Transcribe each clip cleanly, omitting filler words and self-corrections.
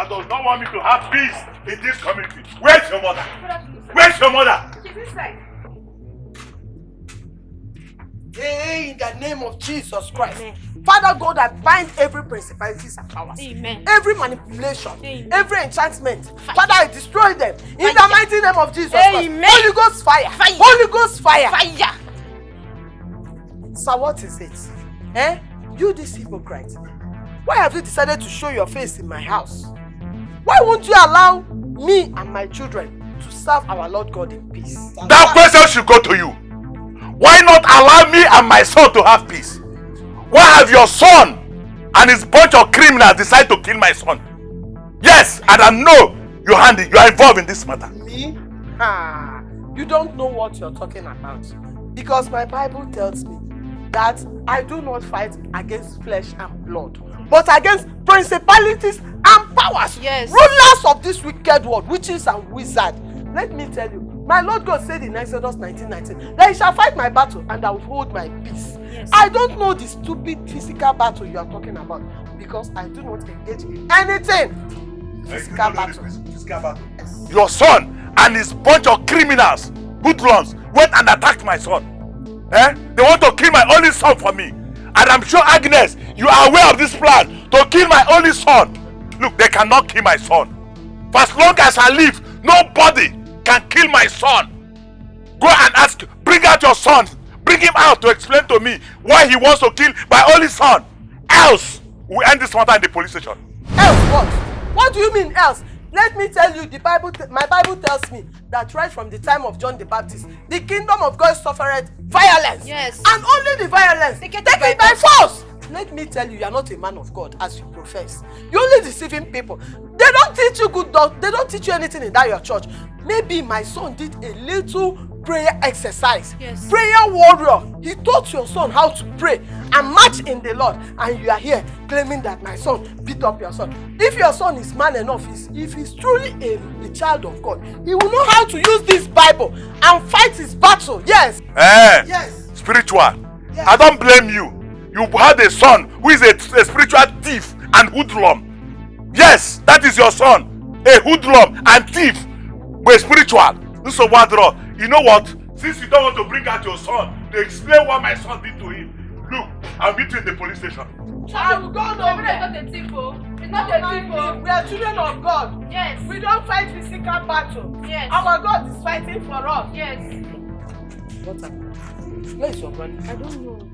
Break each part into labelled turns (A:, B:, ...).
A: that does not want me to have peace in this community. Where's your mother? Where's your mother?
B: She's inside.
C: Hey, in the name of Jesus Christ. Amen. Father God, I bind every principalities and powers.
B: Amen.
C: Every manipulation.
B: Amen.
C: Every enchantment. Fire. Father, I destroy them. In the mighty name of Jesus
B: Amen.
C: Christ. Holy Ghost fire.
B: Fire.
C: Holy Ghost fire.
B: Fire.
C: So what is it? Eh? You this hypocrite. Why have you decided to show your face in my house? Why won't you allow me and my children to serve our Lord God in peace?
A: That question should go to you. Why not allow me and my son to have peace? Why have your son and his bunch of criminals decide to kill my son? Yes, and I know you are involved in this matter.
C: Me? You don't know what you're talking about. Because my Bible tells me that I do not fight against flesh and blood, but against principalities and powers.
B: Yes.
C: Rulers of this wicked world, witches and wizards. Let me tell you, my Lord God said in Exodus 19:19 that he shall fight my battle and I will hold my peace. Yes. I don't know the stupid physical battle you are talking about because I do not engage in anything. Physical battle.
A: Yes. Your son and his bunch of criminals, hoodlums, went and attacked my son. They want to kill my only son for me. And I'm sure, Agnes, you are aware of this plan to kill my only son. Look, they cannot kill my son. For as long as I live, nobody can kill my son. Go and ask, bring out your son. Bring him out to explain to me why he wants to kill my only son. Else, we end this matter in the police station.
C: Else what? What do you mean else? Let me tell you, my Bible tells me that right from the time of John the Baptist, the kingdom of God suffered violence.
B: Yes.
C: And only the violence take it by force. Let me tell you, you are not a man of God as you profess. You're only deceiving people. They don't teach you good dog. They don't teach you anything in that your church. Maybe my son did a little prayer exercise. Yes. Prayer warrior. He taught your son how to pray and march in the Lord. And you are here claiming that my son beat up your son. If your son is man enough, if he's truly a child of God, he will know how to use this Bible and fight his battle. Yes.
A: Yes. Spiritual. Yes. I don't blame you. You had a son who is a spiritual thief and hoodlum. Yes, that is your son. A hoodlum and thief. But spiritual. This is what draw. You know what? Since you don't want to bring out your son to explain what my son did to him, look, I'll meet you in the police station.
C: I will go nowhere.
B: It's not a thief. It's not a thief.
C: We are children of God.
B: Yes.
C: We don't fight physical battle.
B: Yes.
C: Our God is fighting for us.
B: Yes.
C: What happened? Where is your brother?
B: I don't know.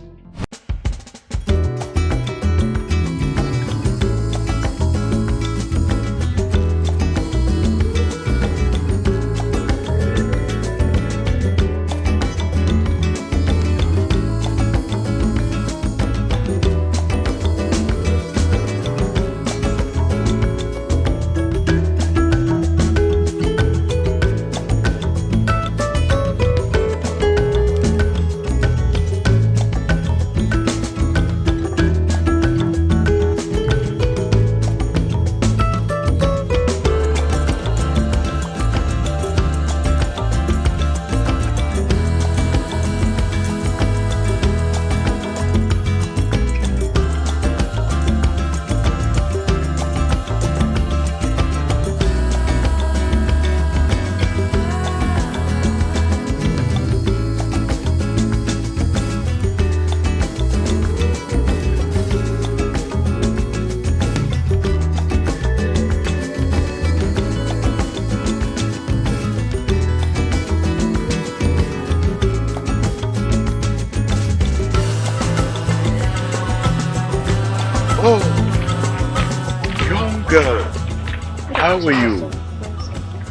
D: How are you?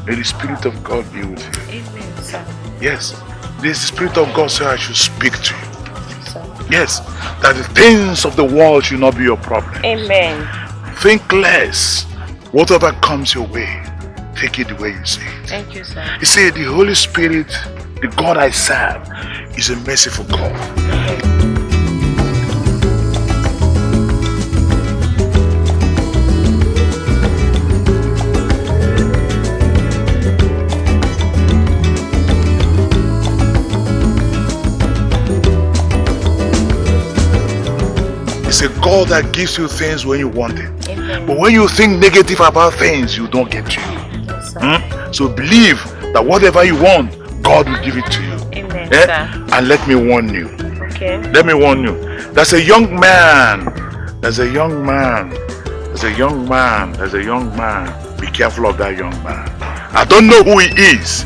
D: May the Spirit of God be with you.
B: Amen, sir.
D: Yes, the Spirit of God said I should speak to you.
B: Sir.
D: Yes, that the things of the world should not be your problem.
B: Amen.
D: Think less. Whatever comes your way, take it the way you see it.
B: Thank you, sir.
D: You see, the Holy Spirit, the God I serve, is a merciful God. There's a God that gives you things when you want it.
E: Amen.
D: But when you think negative about things, you don't get you.
E: Yes, sir.
D: So believe that whatever you want, God will give it to you.
E: Amen, sir.
D: And let me warn you.
E: Okay.
D: Let me warn you. There's a young man. There's a young man. There's a young man. There's a young man. Be careful of that young man. I don't know who he is,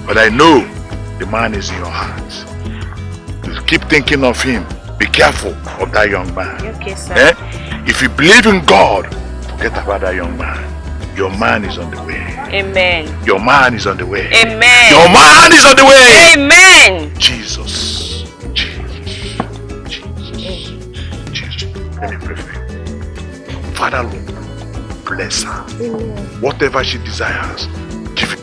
D: but I know the man is in your heart. You keep thinking of him. Be careful of that young man.
E: Okay, sir.
D: If you believe in God, forget about that young man. Your man is on the way.
E: Amen.
D: Your man is on the way.
E: Amen.
D: Your man is on the way.
E: Amen.
D: Jesus. Jesus. Jesus. Jesus. Let me pray for you. Father, Lord, bless her.
E: Amen.
D: Whatever she desires, give it.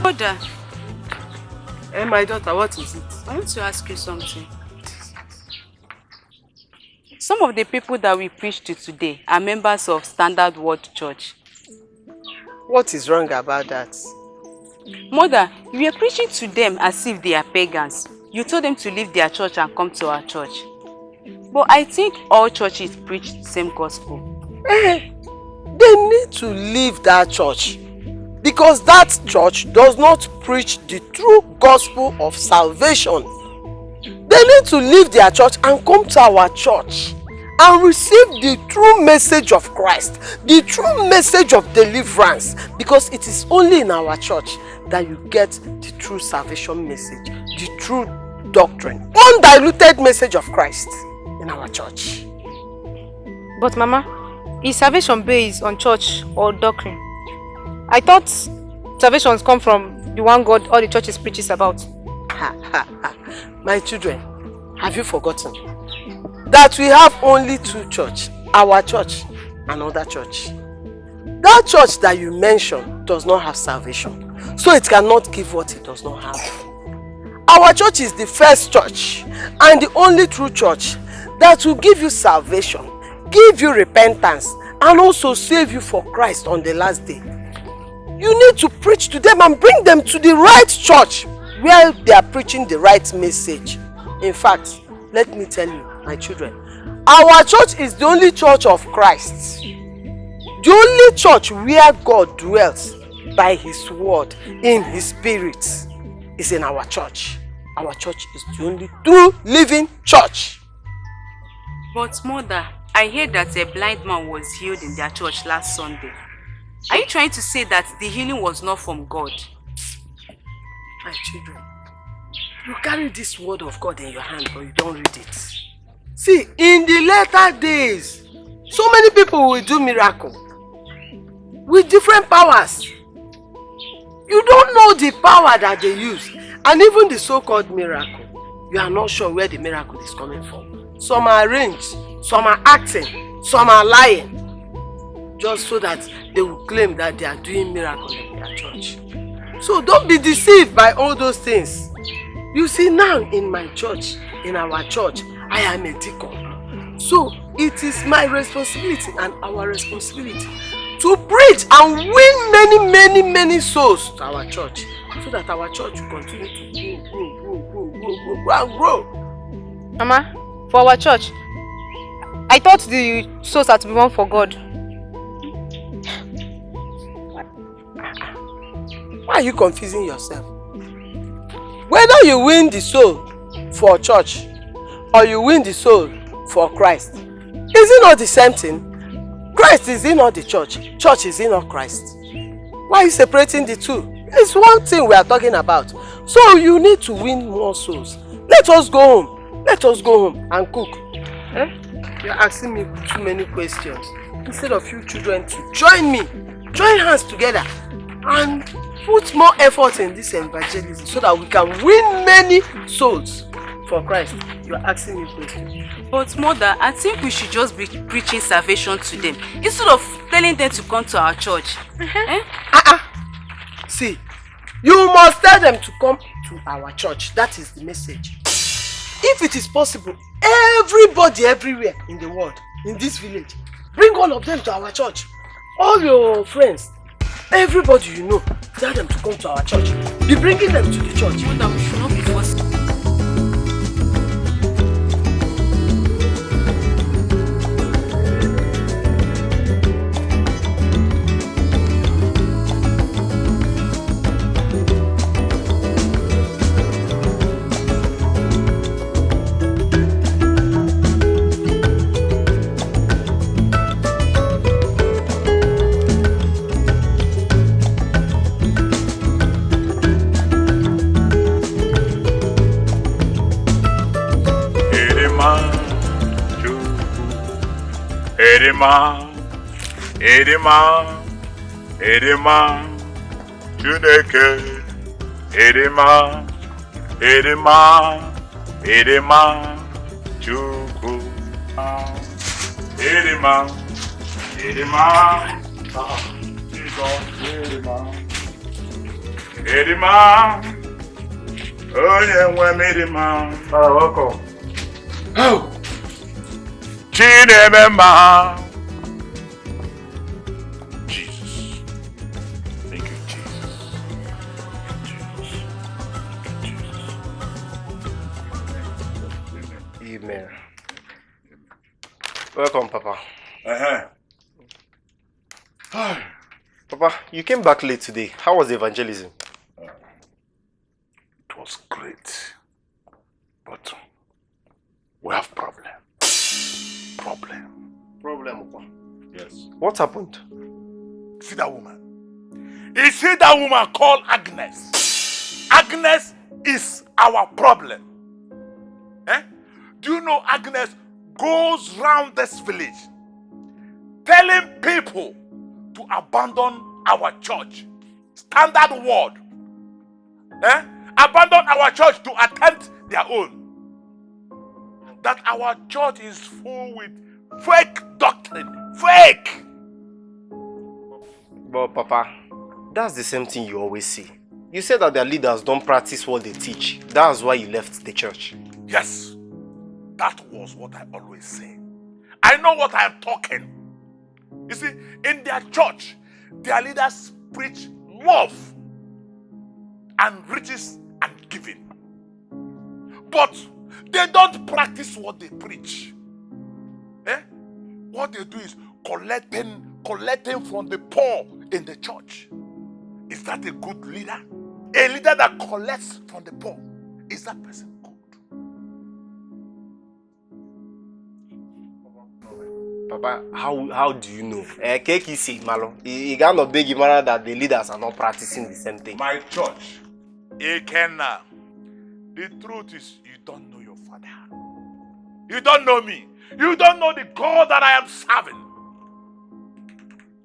B: Brother,
C: My daughter, what is it?
B: I want to ask you something. Some of the people that we preach to today are members of Standard Word Church.
C: What is wrong about that?
B: Mother, you were preaching to them as if they are pagans. You told them to leave their church and come to our church. But I think all churches preach the same gospel.
C: They need to leave that church because that church does not preach the true gospel of salvation. They need to leave their church and come to our church and receive the true message of Christ, the true message of deliverance, because it is only in our church that you get the true salvation message, the true doctrine, undiluted message of Christ in our church.
E: But Mama, is salvation based on church or doctrine? I thought salvations come from the one God all the churches preaches about.
C: My children, have you forgotten that we have only two churches, our church and another church? That church that you mentioned does not have salvation, so it cannot give what it does not have. Our church is the first church and the only true church that will give you salvation, give you repentance, and also save you for Christ on the last day. You need to preach to them and bring them to the right church where they are preaching the right message. In fact, let me tell you, my children, our church is the only church of Christ. The only church where God dwells by His word, in His spirit, is in our church. Our church is the only true living church.
B: But Mother, I heard that a blind man was healed in their church last Sunday. Are you trying to say that the healing was not from God?
C: My children, you carry this word of God in your hand, but you don't read it. See, in the latter days, so many people will do miracle with different powers. You don't know the power that they use, and even the so-called miracle, you are not sure where the miracle is coming from. Some are arranged, some are acting, some are lying, just so that they will claim that they are doing miracles in their church. So don't be deceived by all those things. You see, now in my church, in our church, I am a deacon. So it is my responsibility and our responsibility to preach and win many souls to our church, so that our church will continue to grow and grow.
E: Mama, for our church, I thought the souls had to be won for God.
C: Why are you confusing yourself? Whether you win the soul for church or you win the soul for Christ, is it not the same thing? Christ is in not the church, church is in not Christ. Why are you separating the two? It's one thing we are talking about. So you need to win more souls. Let us go home. Let us go home and cook. You're asking me too many questions. Instead of you children to join me, join hands together and put more effort in this evangelism so that we can win many souls for Christ. You are asking me questions.
B: But Mother, I think we should just be preaching salvation to them instead of telling them to come to our church.
C: See, you must tell them to come to our church. That is the message. If it is possible, Everybody everywhere in the world, in this village, bring all of them to our church. All your friends, everybody you know, tell them to come to our church. Be bringing them to the church.
B: Mother, we should not be forced.
D: Edema, Juneke, Edema, Chuku, Edema, oh yeah, when Edema, welcome. Oh, Chinemema.
F: Welcome, Papa. Papa, you came back late today. How was the evangelism?
D: It was great. But we have problem.
F: Problem, Papa?
D: Yes.
F: What happened?
A: See that woman? You see that woman called Agnes? Agnes is our problem. Eh? Do you know Agnes goes round this village telling people to abandon our church? Standard word. Eh? Abandon our church to attend their own. That our church is full with fake doctrine. Fake!
F: But Papa, that's the same thing you always say. You said that their leaders don't practice what they teach. That's why you left the church.
A: Yes. That was what I always say. I know what I am talking. You see, in their church, their leaders preach love and riches and giving. But they don't practice what they preach. Eh? What they do is collecting from the poor in the church. Is that a good leader? A leader that collects from the poor, is that person good?
F: Papa, how do you know? Keki Malo. You cannot beg him that the leaders are not practicing the same thing.
A: My church, Ikenna, the truth is you don't know your father. You don't know me. You don't know the God that I am serving.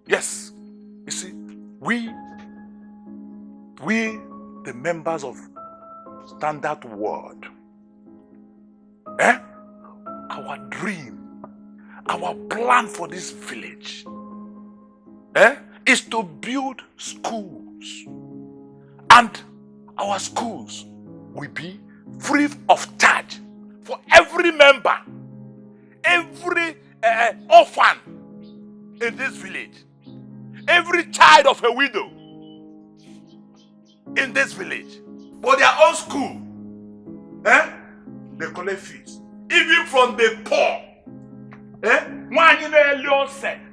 A: Yes, you see, we the members of Standard Word, our dream, our plan for this village is to build schools, and our schools will be free of charge for every member, every orphan in this village, every child of a widow in this village. For their own school, they collect fees, even from the poor.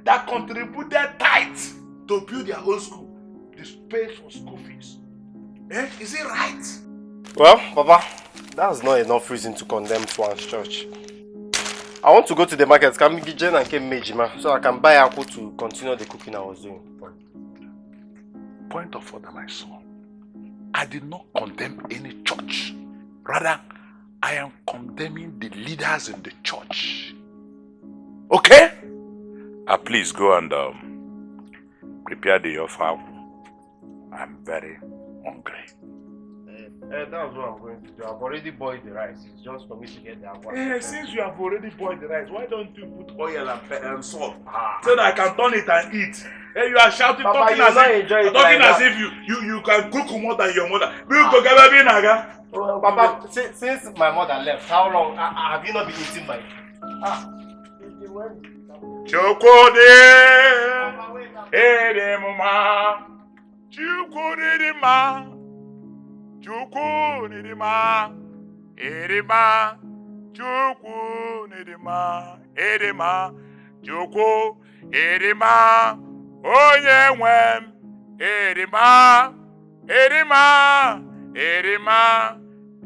A: That contributed tithes to build their own school. They pay for school fees. Is it right?
F: Well, Papa, that's not enough reason to condemn Swan's church. I want to go to the market, Kamigi and Kemejima, so I can buy apple to continue the cooking I was doing.
A: Point of order, my son. I did not condemn any church. Rather, I am condemning the leaders in the church. Okay? Please go and prepare the offer. I'm very hungry.
F: That's what I'm going to do. I've already boiled the rice. It's just for me to get the aqua.
A: Since you have already boiled the rice, why don't you put oil and salt so that I can turn it and eat? Hey, you are shouting,
F: Papa,
A: talking as if
F: it
A: you can cook more than your mother. You go get baby naga.
F: Papa, since my mother left, how long have you not been eating my
A: Chokode, edema, chukodema, chukodema, edema, chukodema, edema, choko, edema, onye nwem, edema, edema, edema,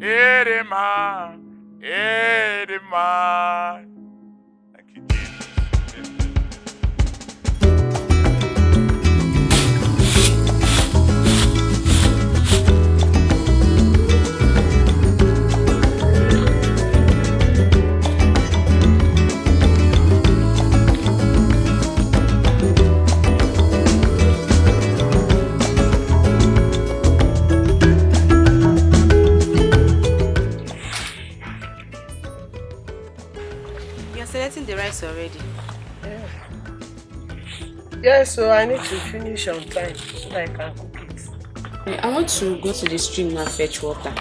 A: edema, edema. Thank you, Jesus.
B: Selecting the rice already.
C: Yeah, so I need to finish on time so that I can cook it.
B: I want to go to the stream and fetch water.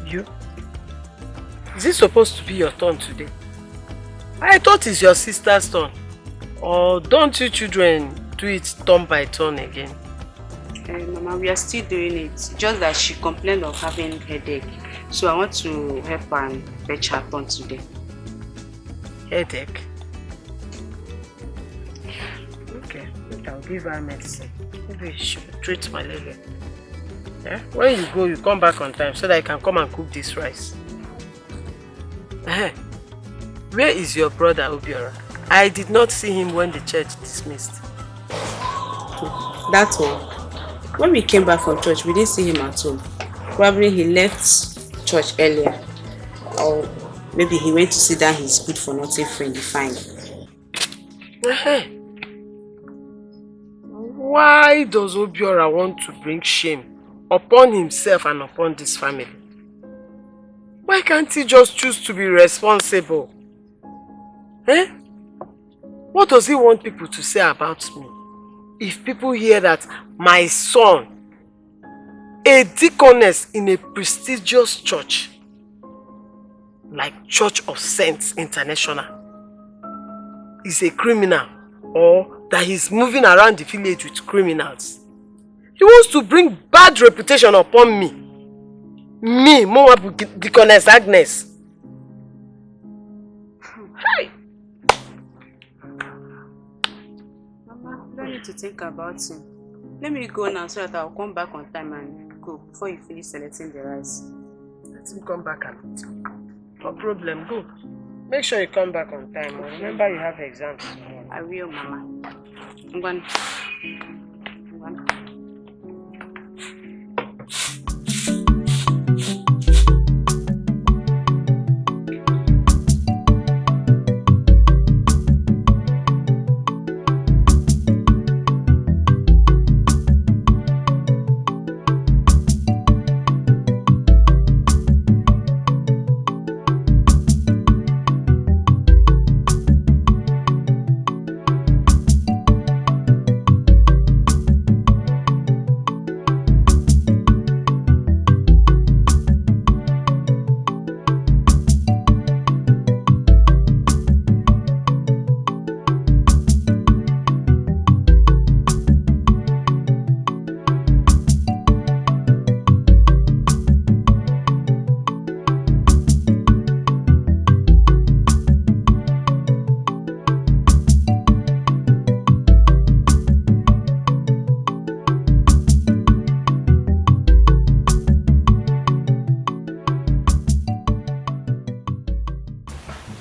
C: You? Is it supposed to be your turn today? I thought it's your sister's turn. Or don't you children do it turn by turn again?
B: Mama, we are still doing it. Just that she complained of having headache. So I want to help her and fetch her turn today.
C: Headache? Okay, I'll give her medicine. Maybe she should treat malaria. Yeah? When you go, you come back on time so that I can come and cook this rice. Where is your brother Obiora? I did not see him when the church dismissed.
B: That's all. When we came back from church, we didn't see him at home. Probably he left church earlier. Or maybe he went to sit down his good for nothing friend he find.
C: Why does Obiora want to bring shame upon himself and upon this family? Why can't he just choose to be responsible? What does he want people to say about me? If people hear that my son, a deaconess in a prestigious church, like Church of Saints International, is a criminal, or that he's moving around the village with criminals, he wants to bring bad reputation upon me. Me, Mowabu Deaconess Agnes. Hey!
B: Mama, you don't need to think about him. Let me go now so that I'll come back on time and cook before you finish selecting the rice.
C: Let him come back and eat. No problem, go. Make sure you come back on time. Remember you have exams tomorrow.
B: I will, Mama. I'm going.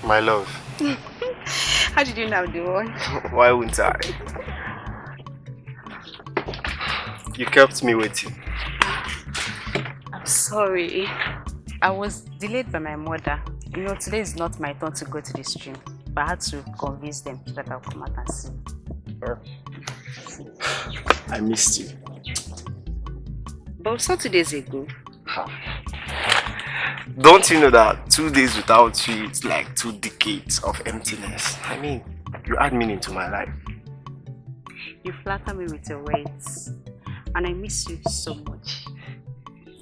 F: My love.
B: How did you know the one?
F: Why wouldn't I? You kept me waiting.
B: I'm sorry. I was delayed by my mother. You know, today is not my turn to go to the stream. But I had to convince them so that I'll come out and see.
F: I missed you.
B: But we saw 2 days ago.
F: Don't you know that 2 days without you, it's like 2 decades of emptiness? I mean, you add meaning to my life.
B: You flatter me with your words, and I miss you so much.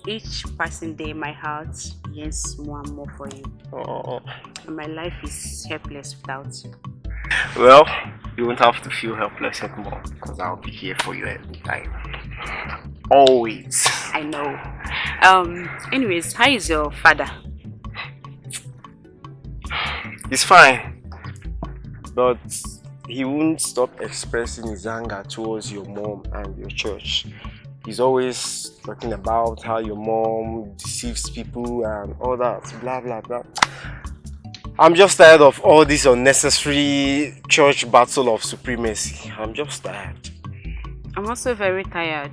B: Each passing day, my heart yearns more and more for you.
F: Oh.
B: And my life is helpless without you.
F: Well, you won't have to feel helpless anymore because I'll be here for you every time. Always.
B: I know. Anyways, how is your father?
F: He's fine, but he won't stop expressing his anger towards your mom and your church. He's always talking about how your mom deceives people and all that, blah blah blah. I'm just tired of all this unnecessary church battle of supremacy. I'm just tired.
B: I'm also very tired.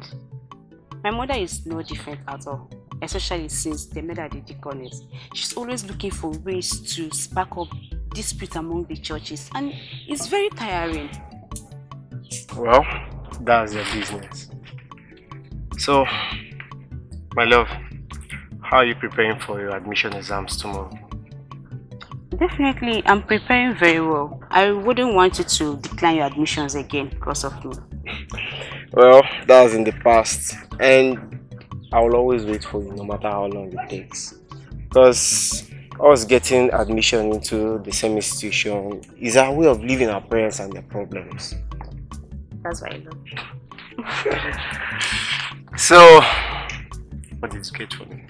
B: My mother is no different at all, especially since they made her the deaconess. She's always looking for ways to spark up dispute among the churches, and it's very tiring.
F: Well, that's their business. So, my love, how are you preparing for your admission exams tomorrow?
B: Definitely, I'm preparing very well. I wouldn't want you to decline your admissions again because of me.
F: Well, that was in the past, and I will always wait for you no matter how long it takes. Because us getting admission into the same institution is our way of leaving our parents and their problems.
B: That's why I love you.
F: So, what is great for me?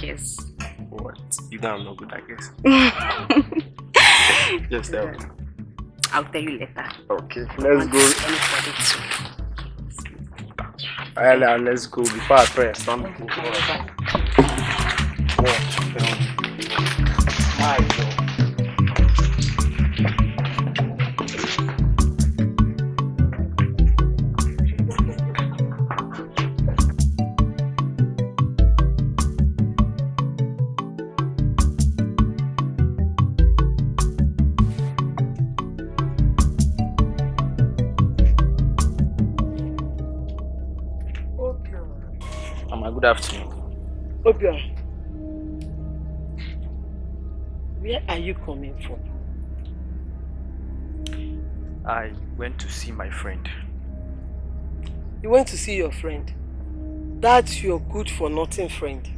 B: Yes.
F: What? You know I'm not good, I guess. Just tell me.
B: I'll tell you later.
F: Okay, let's go. Let's go before I pray. Stand up. My God.
G: Good afternoon.
C: Obia, where are you coming from?
G: I went to see my friend.
C: You went to see your friend? That's your good for nothing friend.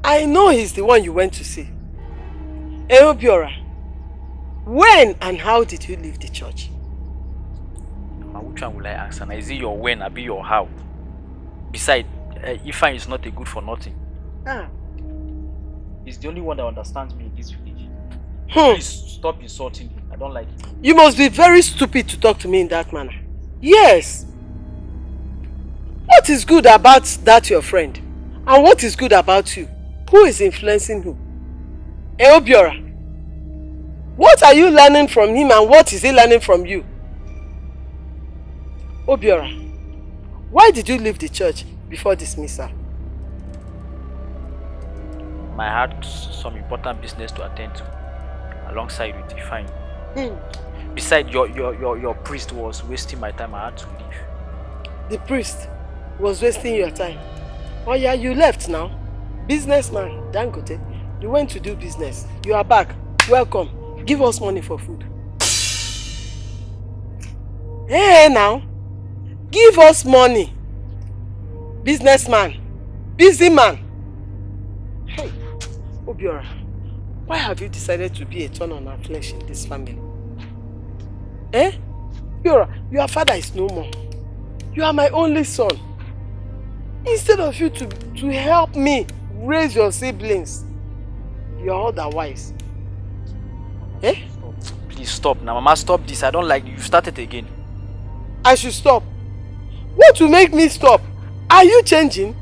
C: I know he's the one you went to see. Obiora, when and how did you leave the church?
G: Which one will I answer? Is it your when or be your how? Besides, Ifan is not a good for nothing. He's the only one that understands me in this village. Please stop insulting me. I don't like it.
C: You must be very stupid to talk to me in that manner. Yes. What is good about that your friend? And what is good about you? Who is influencing who? Obiora, what are you learning from him and what is he learning from you? Obiora, why did you leave the church before dismissal?
G: I had some important business to attend to, alongside with Ifan. Besides, your priest was wasting my time. I had to leave.
C: The priest was wasting your time? Oh yeah, you left now. Businessman, Dangote, you went to do business. You are back. Welcome. Give us money for food. Hey now, give us money. Businessman, busy man. Hey, Obiora, why have you decided to be a thorn on our flesh in this family? Obiora, your father is no more. You are my only son. Instead of you to help me raise your siblings, you are otherwise.
G: Please stop now, Mama. Stop this. I don't like you. Started again.
C: I should stop. What will make me stop? Are you changing?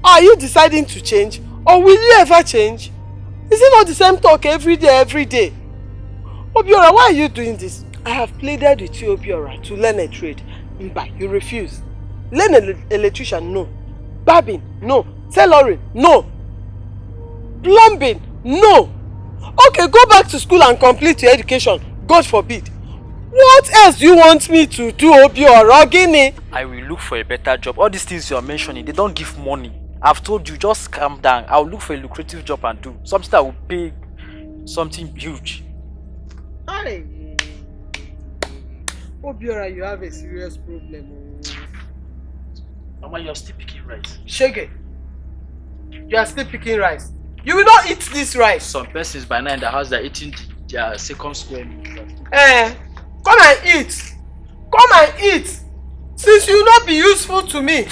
C: Are you deciding to change? Or will you ever change? Is it not the same talk every day? Obiora, why are you doing this? I have pleaded with you, Obiora, to learn a trade. But you refuse. Learn an electrician, no. Barbing, no. Tailoring, no. Plumbing, no. Okay, go back to school and complete your education. God forbid. What else do you want me to do, Obiora, Ogini?
G: I will look for a better job. All these things you are mentioning, they don't give money. I've told you, just calm down. I'll look for a lucrative job and do something that will pay something huge.
C: Hey. Obiora, you have a serious problem.
G: Mama, you're still picking rice.
C: Shege, you are still picking rice. You will not eat this rice.
G: Some persons by now in the house they're eating their second square meal.
C: Come and eat. Come and eat. Since you will not be useful to me,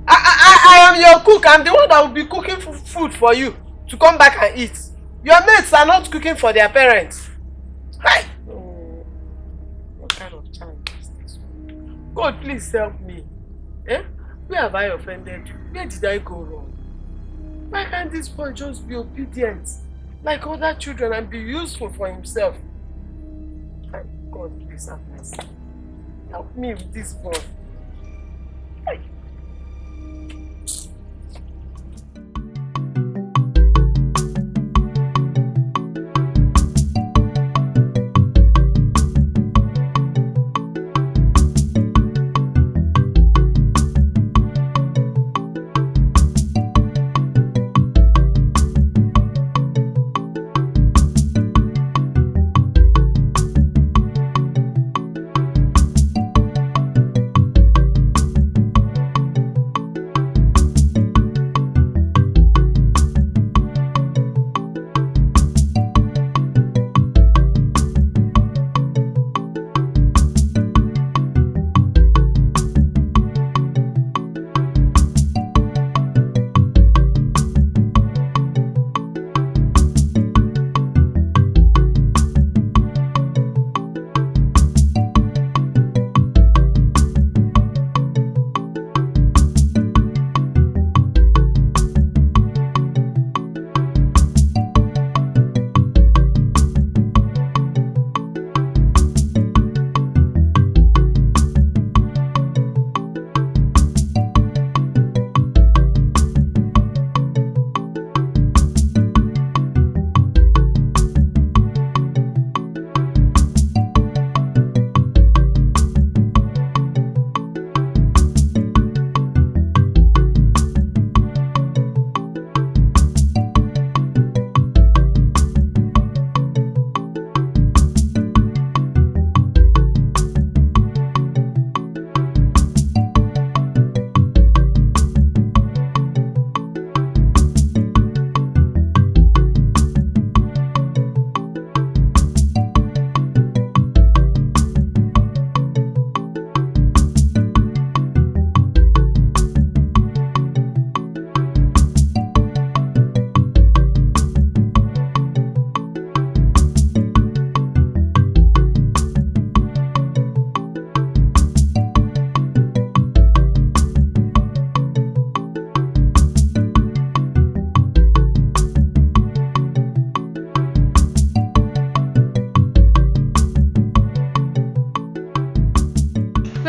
C: I am your cook. I'm the one that will be cooking food for you to come back and eat. Your mates are not cooking for their parents. Right? What kind of child is this one? God, please help me. Where have I offended you? Where did I go wrong? Why can't this boy just be obedient like other children and be useful for himself? God, please have mercy. Help me with this boy.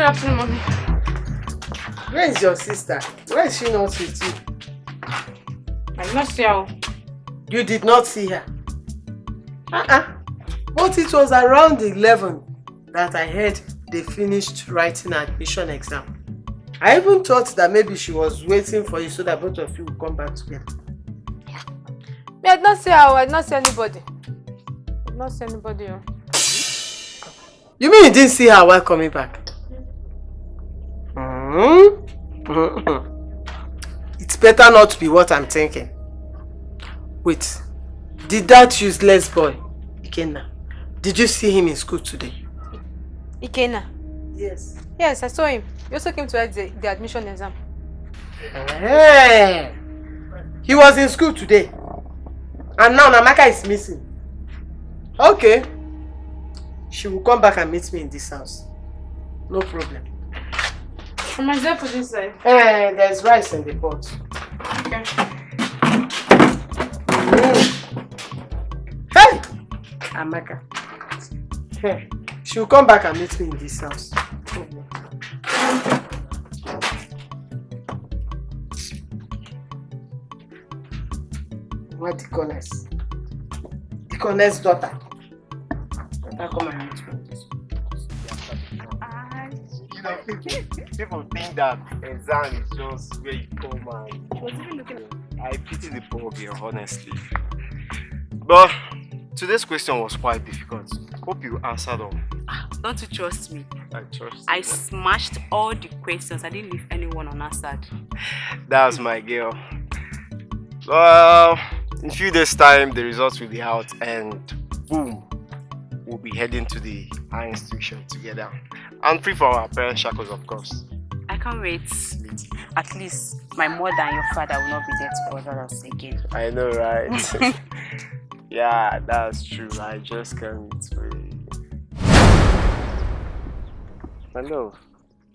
E: Good afternoon, Mommy.
C: Where is your sister? Why is she not with you?
E: I did not see her.
C: You did not see her? But it was around 11 that I heard they finished writing an admission exam. I even thought that maybe she was waiting for you so that both of you would come back together.
E: I did not see her. I did not see anybody. I did not see anybody.
C: You mean you didn't see her while coming back? It's better not to be what I'm thinking. Wait, did that useless boy, Ikenna, did you see him in school today?
E: Ikenna?
C: Yes.
E: Yes, I saw him. He also came to write the admission exam.
C: Hey. He was in school today. And now Namaka is missing. Okay. She will come back and meet me in this house. No problem.
E: Am I there for this side?
C: There's rice in the pot.
E: Okay.
C: Hey! Amaka. Hey. She will come back and meet me in this house. What Deaconess? Deaconess' daughter. Come and meet me in this house.
F: People think that exam is just where you come and I pity the poor girl, honestly. But today's question was quite difficult. Hope you answered them.
B: Don't you trust me?
F: I trust
B: I
F: you.
B: smashed all the questions. I didn't leave anyone unanswered.
F: That's my girl. Well, in a few days' time, the results will be out, and boom, we'll be heading to the higher institution together. And free for our parents' shackles, of course.
B: I can't wait. At least my mother and your father will not be there to bother us again.
F: I know, right? Yeah, that's true. I just can't wait. My love,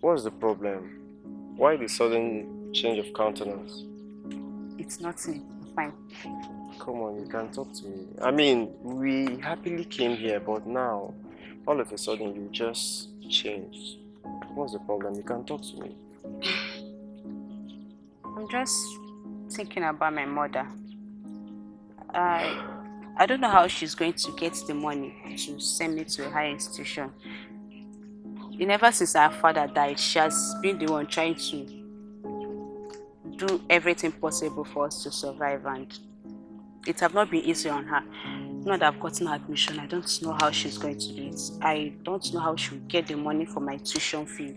F: what's the problem? Why the sudden change of countenance?
B: It's nothing. I'm fine.
F: Come on, you can talk to me. I mean, we happily came here, but now, all of a sudden, you just changed. What's the problem? You can talk to me.
B: I'm just thinking about my mother. I don't know how she's going to get the money to send me to a higher institution. Ever since our father died, she has been the one trying to do everything possible for us to survive, and it have not been easy on her. Now that I've gotten her admission, I don't know how she's going to do it. I don't know how she will get the money for my tuition fee,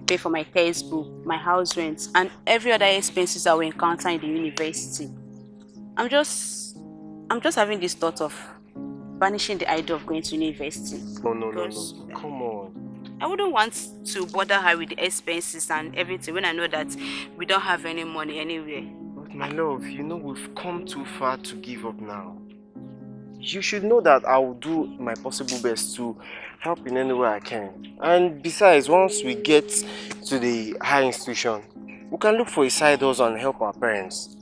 B: pay for my textbook, my house rent, and every other expenses I will encounter in the university. I'm just having this thought of banishing the idea of going to university.
F: No. Come on.
B: I wouldn't want to bother her with the expenses and everything when I know that we don't have any money anywhere.
F: But my love, you know we've come too far to give up now. You should know that I will do my possible best to help in any way I can. And besides, once we get to the higher institution, we can look for a side hustle and help our parents.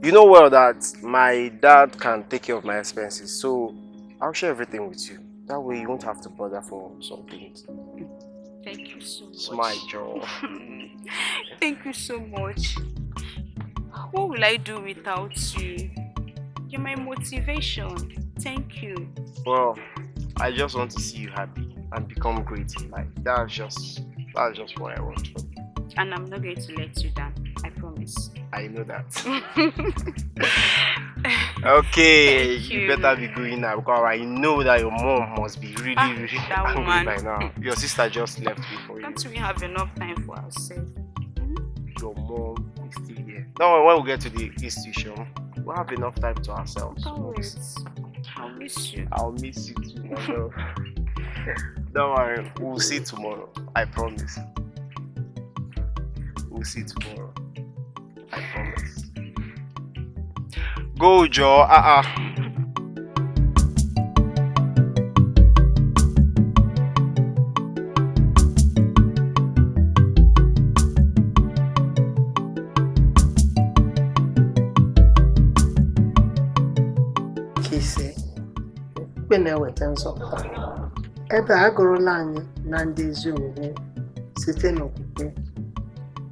F: You know well that my dad can take care of my expenses, so I'll share everything with you. That way you won't have to bother for some things.
B: Thank you so much.
F: Smile, Joe.
B: Thank you so much. What will I do without you? You're my motivation. Thank you.
F: Well, I just want to see you happy and become great in life. That's just what I want.
B: And I'm not going to let you down. I promise.
F: I know that. Okay,
B: Thank
F: you
B: you.
F: better be going now because I know that your mom must be really
B: that
F: angry
B: woman.
F: by now. Your sister just left before you.
B: Don't we have enough time for ourselves?
F: Your mom is still here. Don't worry, when we get to the institution, we'll have enough time to ourselves.
B: Can't wait. I'll miss you.
F: I'll miss you too, my love. Don't worry, we'll see tomorrow. I promise. We'll see tomorrow. I promise. Go, Joe.
C: Kise, ikpe na-eweta nzọpụta. Ebe a gụrụla anyị na ndị ezi omume site n'okwukwe.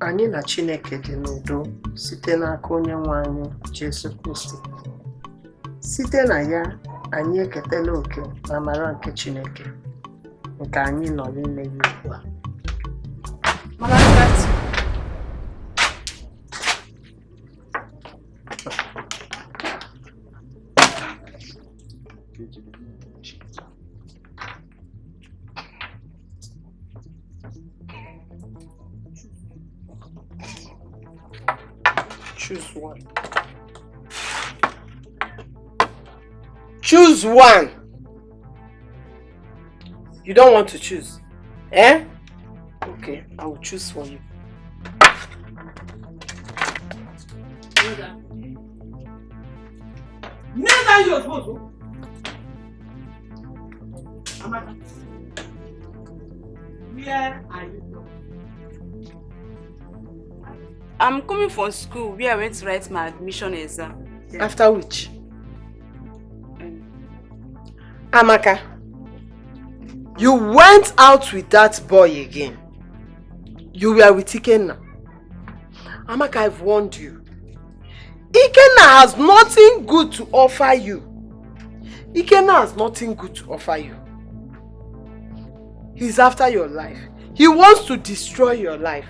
C: Anyị na Chineke dị n'udo site n'aka Onyenwe anyị Jesu Kristi. Site na ya, anyị eketela oke na amara nke Chineke, nke anyị nọ n'ime ya ugbu a. Choose one. Choose one. You don't want to choose, eh? Okay, I will choose for you. Neither your supposed. Amaka, where are you from?
B: I'm coming from school where I went to write my admission exam.
C: Yeah. After which? Amaka, you went out with that boy again. You were with Ikenna. Amaka, I've warned you. Ikenna has nothing good to offer you. Ikenna has nothing good to offer you. He's after your life. He wants to destroy your life.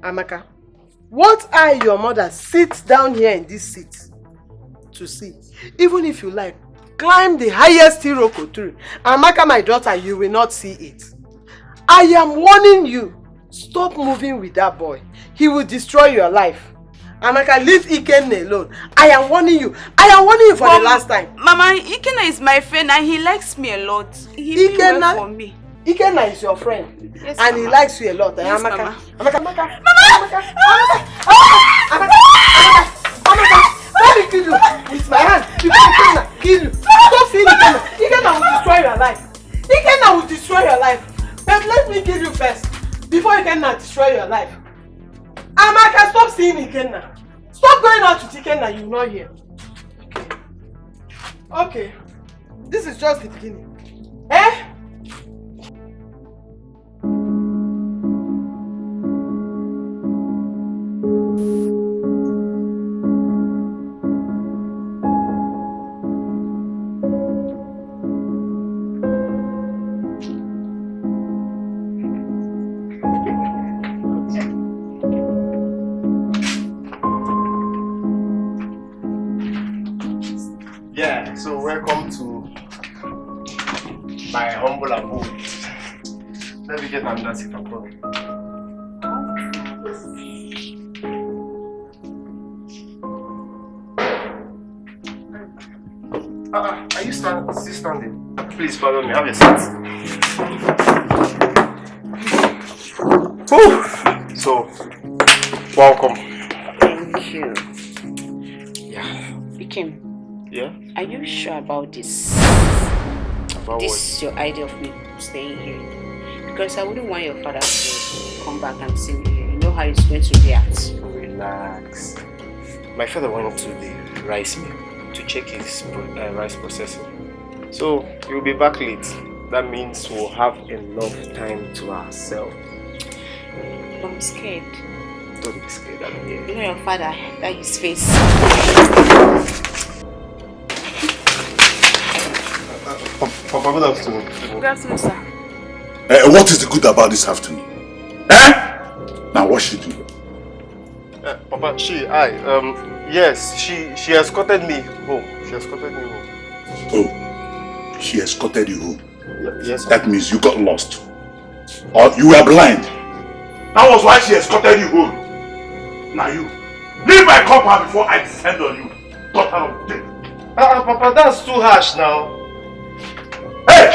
C: Amaka, what I, your mother, sit down here in this seat to see. Even if you like, climb the highest Iroko tree. Amaka, my daughter, you will not see it. I am warning you. Stop moving with that boy. He will destroy your life. Amaka, leave Ikenna alone. I am warning you. I am warning you for the last time.
B: Mama, Ikenna is my friend and he likes me a lot. He means well for me.
C: Ikenna is your friend.
B: Yes,
C: and
B: Mama.
C: He likes you a lot.
B: Yes,
C: Amaka.
B: Mama.
C: Amaka. Let me kill you with my hand. You can't kill you. Stop seeing Ikenna. Ikenna will destroy your life. Ikenna will destroy your life. But let me kill you first before Ikenna destroy your life. Amaka, stop seeing Ikenna. Stop going out with Ikenna. You will not hear. Okay. This is just the beginning. Eh?
F: Yeah, so welcome to my humble abode. Let me get another seat of coffee. Are you still standing? Please follow me, have a seat. Whew. So, welcome.
B: Thank you.
F: Yeah.
B: Ikem,
F: Yeah?
B: are you sure about this?
F: About
B: This
F: what?
B: is your idea of me staying here? Because I wouldn't want your father to come back and see me here. You know how he's going to react.
F: Relax. My father went to the rice mill to check his rice processing. So, he'll be back late. That means we'll have enough time to ourselves.
B: I'm scared.
F: Don't be scared, I'm here.
B: You know your father, that his face.
F: Papa, good afternoon.
B: Good afternoon, sir.
D: What is the good about this afternoon? Now what she do?
F: Papa, yes, she escorted me home. She escorted me home.
D: Oh, she escorted you home.
F: Yes, sir.
D: That means you got lost. Or you were blind. That was why she escorted you home. Now you, leave my compound before I descend on you. Daughter of death.
F: Papa, that's too harsh now.
D: Hey!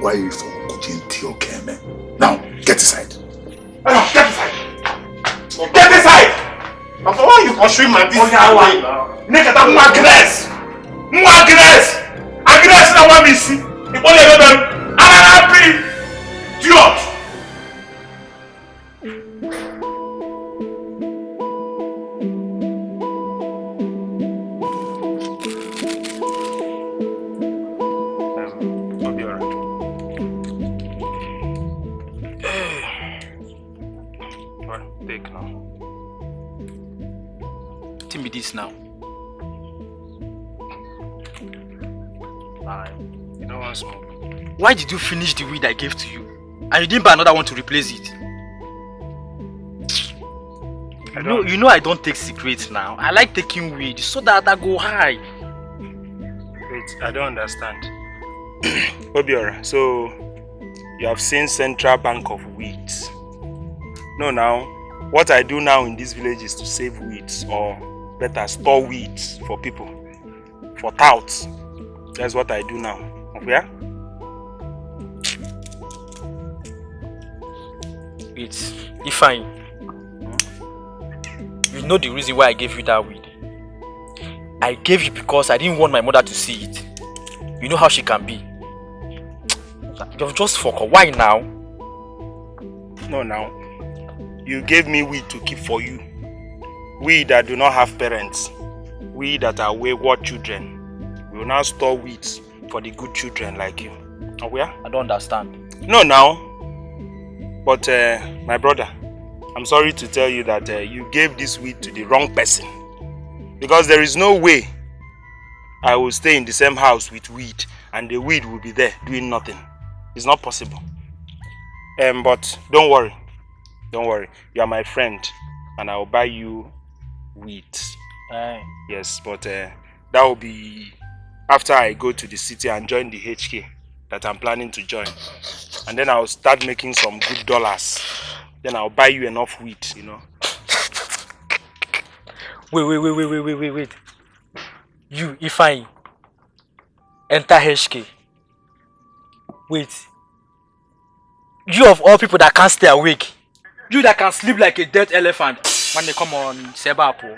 D: Why you for Kujinti okay, man? Now, get inside. Get inside! Get inside!
F: Papa, why are you pursuing my business?
D: Nigga, that Agnes! Agnes na wa misi. Ipo le bebe. Happy! Idiot!
F: I'll be alright. Well, take now.
G: Tell me this now.
F: You don't want smoke.
G: Why did you finish the weed I gave to you? And you didn't buy another one to replace it? You know I don't take cigarettes now. I like taking weed so that I go high.
F: Wait, I don't understand. Obiora, so you have seen Central Bank of Weeds. No, now, what I do now in this village is to save weeds, or better, store weeds for people, for touts. That's what I do now. Okay?
G: It's Ifeanyi. You know the reason why I gave you that weed. I gave you because I didn't want my mother to see it. You know how she can be. You're just fuck her. Why now?
F: No, now. You gave me weed to keep for you. We that do not have parents. We that are wayward children. We will now store weeds for the good children like you. Aware?
G: I don't understand.
F: No, now. But my brother, I'm sorry to tell you that you gave this weed to the wrong person. Because there is no way I will stay in the same house with weed and the weed will be there doing nothing. It's not possible. But don't worry. Don't worry. You are my friend and I will buy you weed.
G: Aye.
H: Yes, but that will be after I go to the city and join the HK that I'm planning to join. And then I'll start making some good dollars. Then I'll buy you enough wheat, you know.
G: Wait. You, if I enter HK. Wait. You of all people that can't stay awake. You that can sleep like a dead elephant. When they come on Sebapo.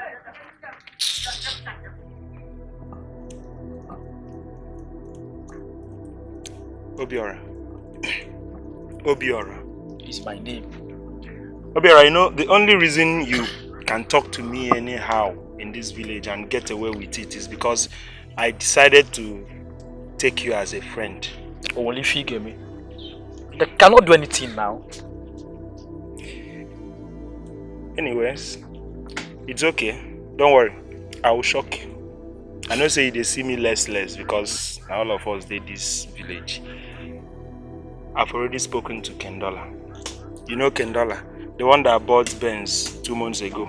H: Obiora. Obiora.
G: Is my name.
H: Obiora, you know, the only reason you can talk to me anyhow in this village and get away with it is because I decided to take you as a friend.
G: Only figure me. They cannot do anything now.
H: Anyways, it's okay. Don't worry. I will shock you. I know say they see me less because all of us did this village. I've already spoken to Kendola. You know Kendola? The one that bought Benz 2 months ago.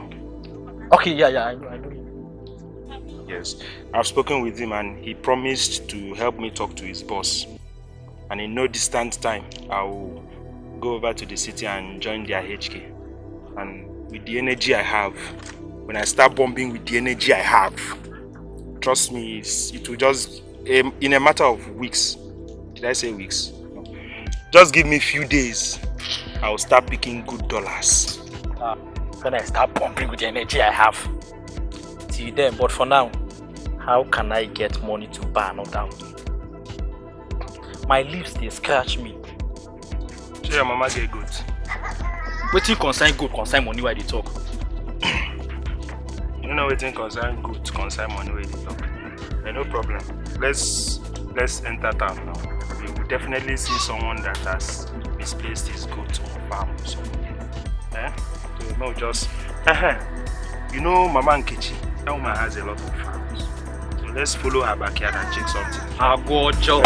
G: Okay, yeah, I know.
H: Yes. I've spoken with him and he promised to help me talk to his boss. And in no distant time, I will go over to the city and join their HK. And with the energy I have, when I start bombing with the energy I have, trust me, it will just, in a matter of weeks, did I say weeks? No. Just give me a few days, I will start picking good dollars.
G: When I start pumping with the energy I have. Till then, but for now, how can I get money to buy another one? My lips, they scratch me.
H: So your mama get good.
G: Wetin concern good, concern money while they talk.
H: You know wetin concern good, concern money while they talk. No problem. Let's enter town now. We will definitely see someone that has misplaced his goat or farm or something. So no, just you know Mama Nkechi, that woman has a lot of farms. So let's follow her backyard and check something.
G: I go job.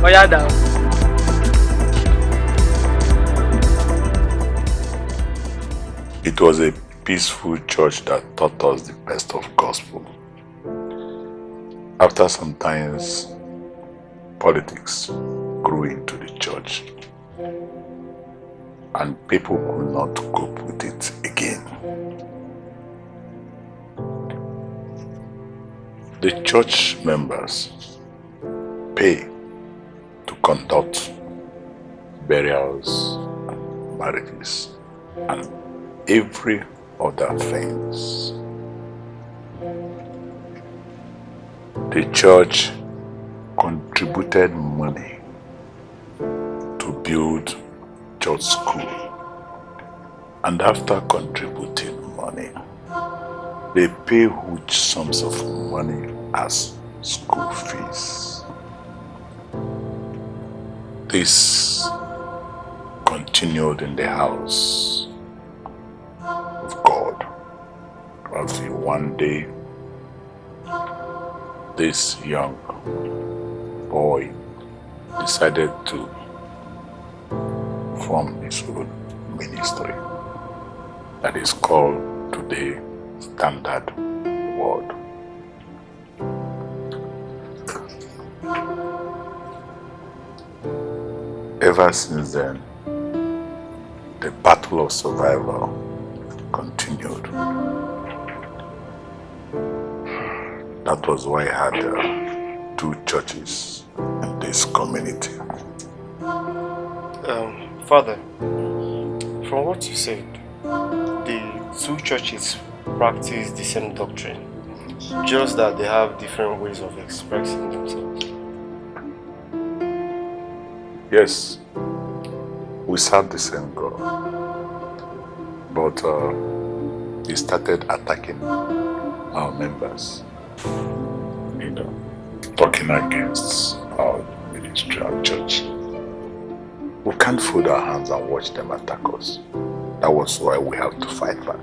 G: Oh yeah, down.
D: It was a peaceful church that taught us the best of gospel. After some times, politics grew into the church and people could not cope with it again. The church members pay to conduct burials, marriages, and every other things. The church contributed money to build church school, and after contributing money, they pay huge sums of money as school fees. This continued in the house of God until one day this young boy decided to form his own ministry that is called today Standard Word. Ever since then, the battle of survival continued. That was why I had 2 churches in this community.
F: Father, from what you said, the 2 churches practice the same doctrine, just that they have different ways of expressing themselves.
D: Yes, we serve the same God, but he started attacking our members, talking against our ministry, our church. We can't fold our hands and watch them attack us. That was why we have to fight back.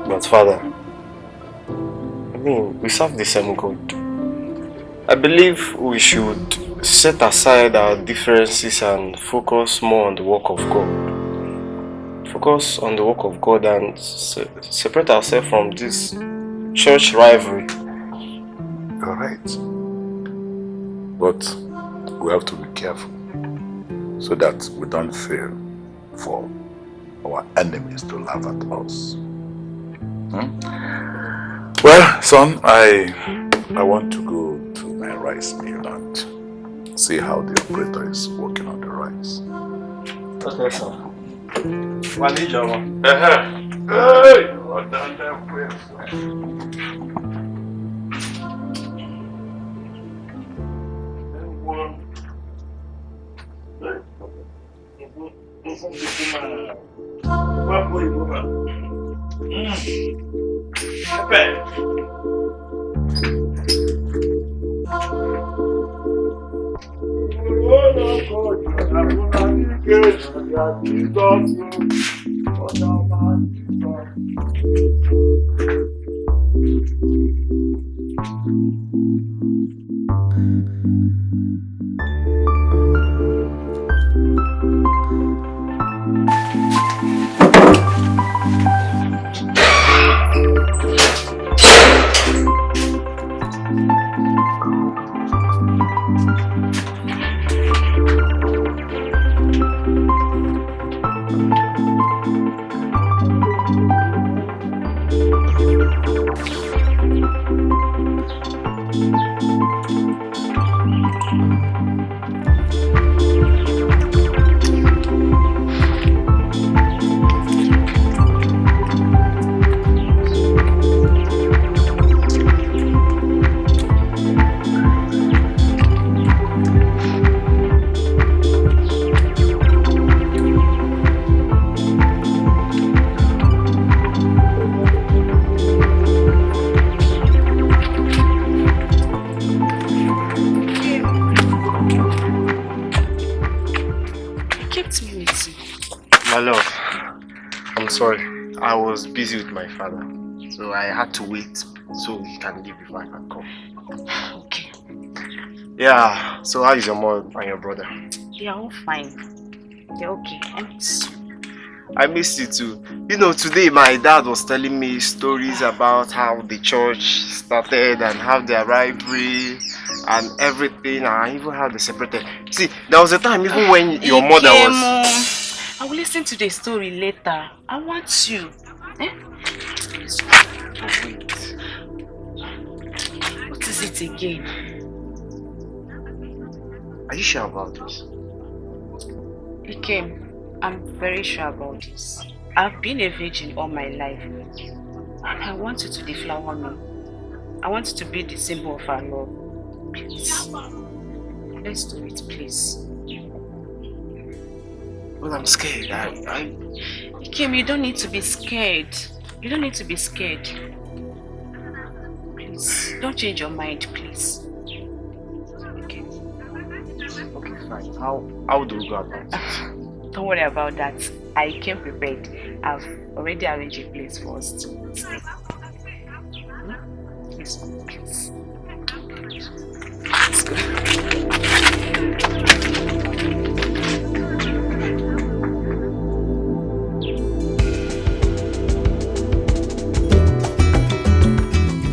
F: But Father, we serve the same God. I believe we should set aside our differences and focus more on the work of God. focus on the work of God and separate ourselves from this church rivalry.
D: You're right. But we have to be careful so that we don't fail for our enemies to laugh at us. Well, son, I want to go to my rice mill and see how the operator is working on the rice.
F: Okay, sir.
D: Hey! What the
F: My love, I'm sorry. I was busy with my father, so I had to wait so he can leave before I can come.
B: Okay.
F: Yeah, so how is your mom and your brother?
B: They are all fine. They're okay.
F: I miss you too. You know, today my dad was telling me stories about how the church started and how their rivalry and everything, and even how they separated. See, there was a time even when your mother was...
B: I will listen to the story later. I want you. Eh?
F: Wait.
B: What is it again?
F: Are you sure about this?
B: Ikem, I'm very sure about this. I've been a virgin all my life. And I want you to deflower me. I want you to be the symbol of our love. Please. Let's do it, please.
F: Well, I'm scared.
B: Ikem, you don't need to be scared. You don't need to be scared. Please, don't change your mind, please.
F: Okay, fine. How do we go about it?
B: Don't worry about that. I came prepared. I've already arranged a place for us to stay. Please. Let's go.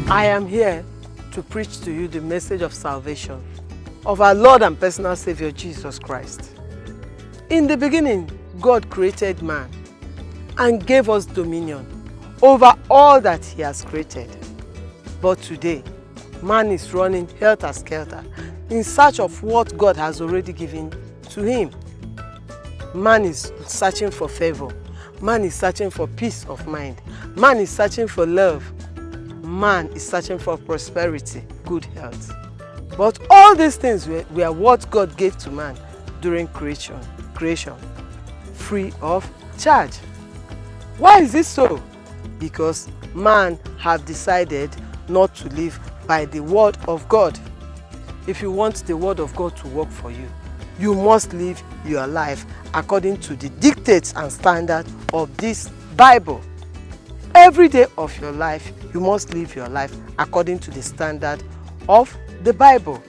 C: I am here to preach to you the message of salvation of our Lord and personal Savior Jesus Christ. In the beginning, God created man and gave us dominion over all that he has created. But today, man is running helter-skelter in search of what God has already given to him. Man is searching for favor. Man is searching for peace of mind. Man is searching for love. Man is searching for prosperity, good health. But all these things were what God gave to man during creation, free of charge. Why is this so? Because man have decided not to live by the word of God. If you want the word of God to work for you, you must live your life according to the dictates and standards of this Bible. Every day of your life, you must live your life according to the standard of the Bible.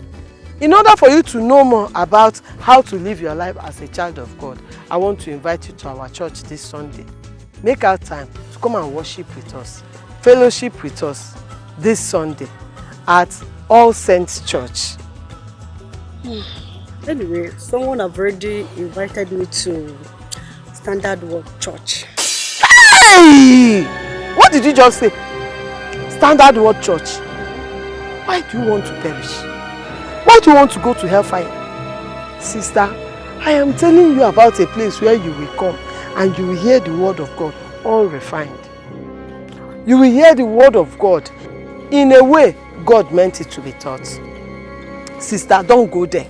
C: In order for you to know more about how to live your life as a child of God, I want to invite you to our church this Sunday. make out time to come and worship with us, fellowship with us this Sunday at All Saints Church.
I: Anyway, someone have already invited me to Standard Word Church.
C: Hey! What did you just say? Standard Word Church. Why do you want to perish? Why do you want to go to hellfire? Sister, I am telling you about a place where you will come and you will hear the word of God all refined. You will hear the word of God in a way God meant it to be taught. Sister, don't go there.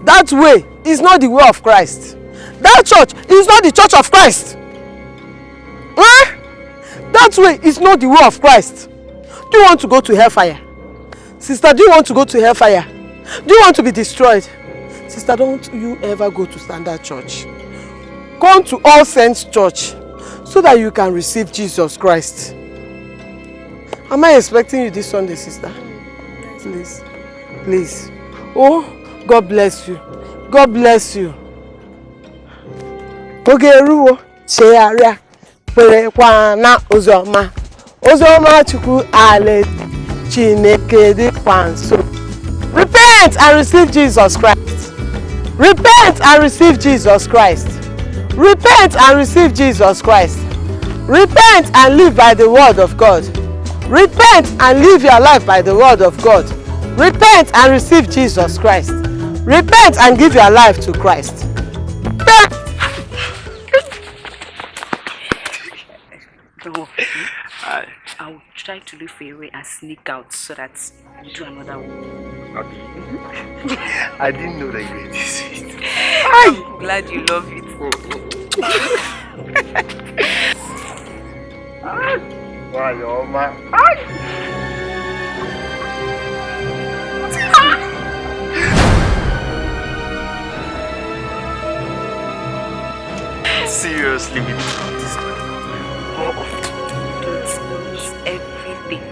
C: That way is not the way of Christ. That church is not the church of Christ. That way is not the way of Christ. Do you want to go to hellfire? Sister, do you want to go to hellfire? Do you want to be destroyed? Sister, don't you ever go to Standard Church. Come to All Saints Church so that you can receive Jesus Christ. Am I expecting you this Sunday, sister? Please. Please. Oh, God bless you. God bless you. Ogeruwo chearia perekwa na ozioma. Ozioma Chukwu ale Chineke dịkwa nso. Repent and receive Jesus Christ. Repent and receive Jesus Christ. Repent and receive Jesus Christ. Repent and live by the word of God. Repent and live your life by the word of God. Repent and receive Jesus Christ. Repent and give your life to Christ.
B: I will try to look for a way and sneak out so that you do another one.
F: Okay. I didn't know that you were this sweet.
B: I'm glad you love it.
F: Wow, your man. Seriously, with this
B: Everything.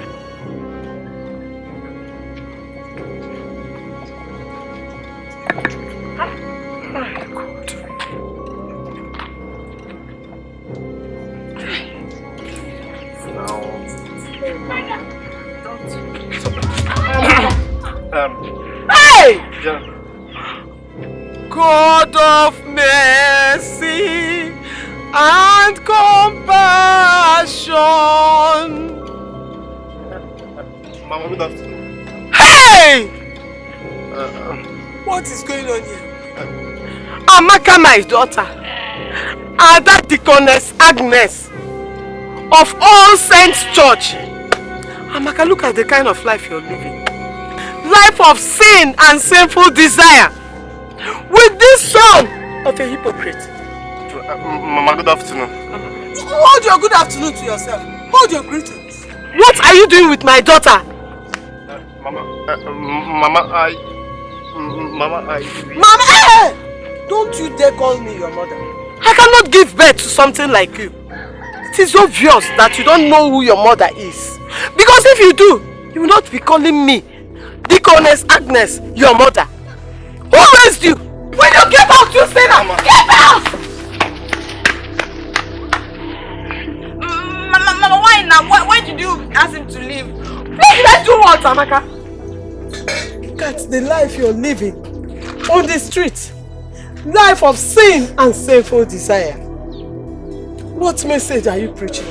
C: Hey!
F: Yeah.
C: God of mercy and compassion.
F: Mama, good afternoon.
C: Hey! What is going on here? Amaka, my daughter, and that deaconess Agnes of All Saints Church. Amaka, look at the kind of life you're living. Life of sin and sinful desire. With this son of a hypocrite.
F: Mama, good afternoon.
C: Hold your good afternoon to yourself. Hold your greetings. What are you doing with my daughter?
F: Mama,
C: Hey! Don't you dare call me your mother. I cannot give birth to something like you. It is obvious that you don't know who your mother is. Because if you do, you will not be calling me Deaconess Agnes, your mother. Who raised you? When you get out, you say that. Get out!
B: Mama, why now? Why did you ask him to leave?
C: Please, let's do what, Amaka? Look at the life you're living on the street. Life of sin and sinful desire. What message are you preaching?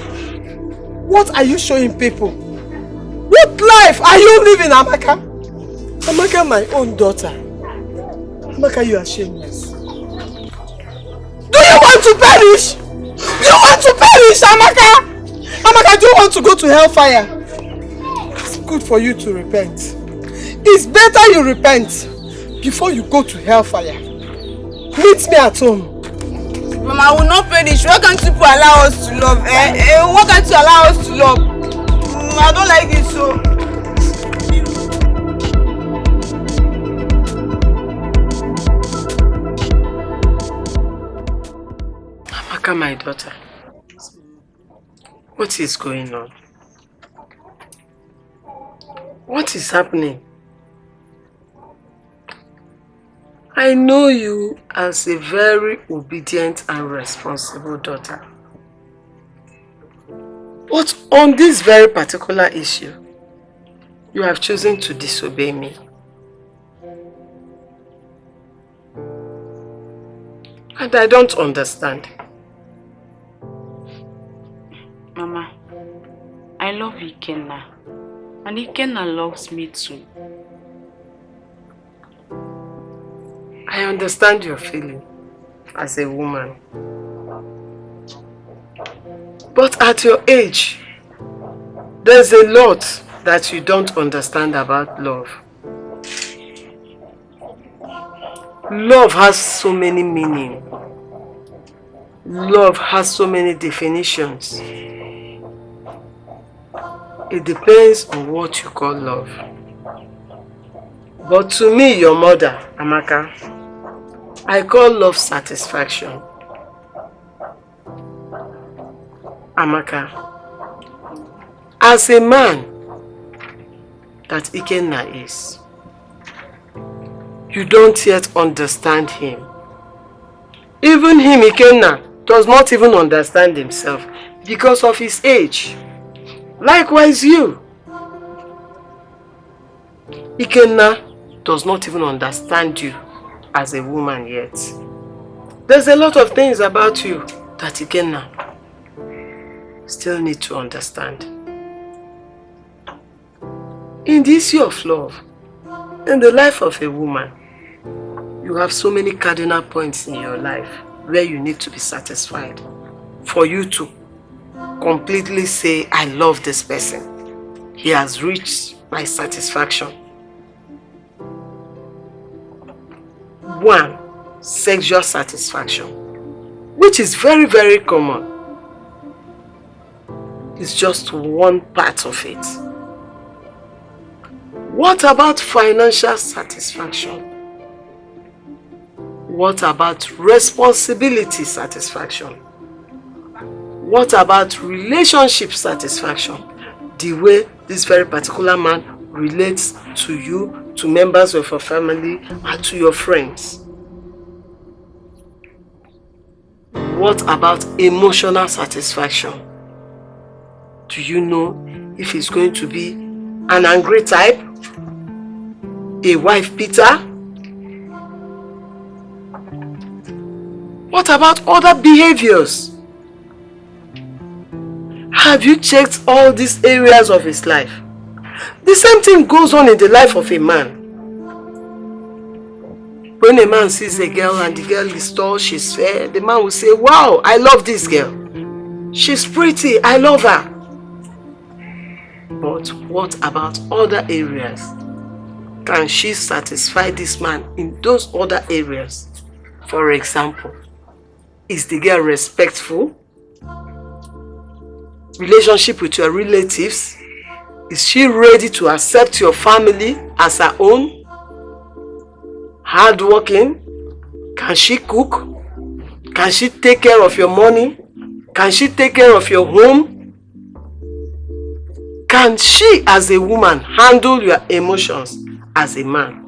C: What are you showing people? What life are you living, Amaka? Amaka, my own daughter. Amaka, you are shameless. Do you want to perish? Do you want to perish, Amaka? Amaka, do you want to go to hellfire? It's good for you to repent. It's better you repent before you go to hellfire. Meet me at home.
B: Mama, I will not perish. Why can't you allow us to love? Why can't you allow us to love? I don't like it so.
C: Amaka, my daughter. What is going on? What is happening? I know you as a very obedient and responsible daughter. But on this very particular issue, you have chosen to disobey me. And I don't understand.
B: Mama, I love Ikenna. And Ikenna loves me too.
C: I understand your feeling as a woman. But at your age, there's a lot that you don't understand about love. Love has so many meanings. Love has so many definitions. It depends on what you call love. But to me, your mother, Amaka, I call love satisfaction. Amaka, as a man that Ikenna is, you don't yet understand him. Even him, Ikenna, does not even understand himself because of his age. Likewise you. Ikenna does not even understand you as a woman yet. There's a lot of things about you that Ikenna still need to understand. In the issue of love, in the life of a woman, you have so many cardinal points in your life where you need to be satisfied for you to completely say, I love this person. He has reached my satisfaction. 1, sexual satisfaction, which is very, very common. It's just one part of it. What about financial satisfaction? What about responsibility satisfaction? What about relationship satisfaction? The way this very particular man relates to you, to members of your family, and to your friends. What about emotional satisfaction? Do you know if he's going to be an angry type? A wife beater? What about other behaviors? Have you checked all these areas of his life? The same thing goes on in the life of a man. When a man sees a girl and the girl is tall, she's fair, the man will say, wow, I love this girl. She's pretty, I love her. But what about other areas? Can she satisfy this man in those other areas? For example, is the girl respectful? Relationship with your relatives? Is she ready to accept your family as her own? Hardworking? Can she cook? Can she take care of your money? Can she take care of your home? Can she, as a woman, handle your emotions as a man?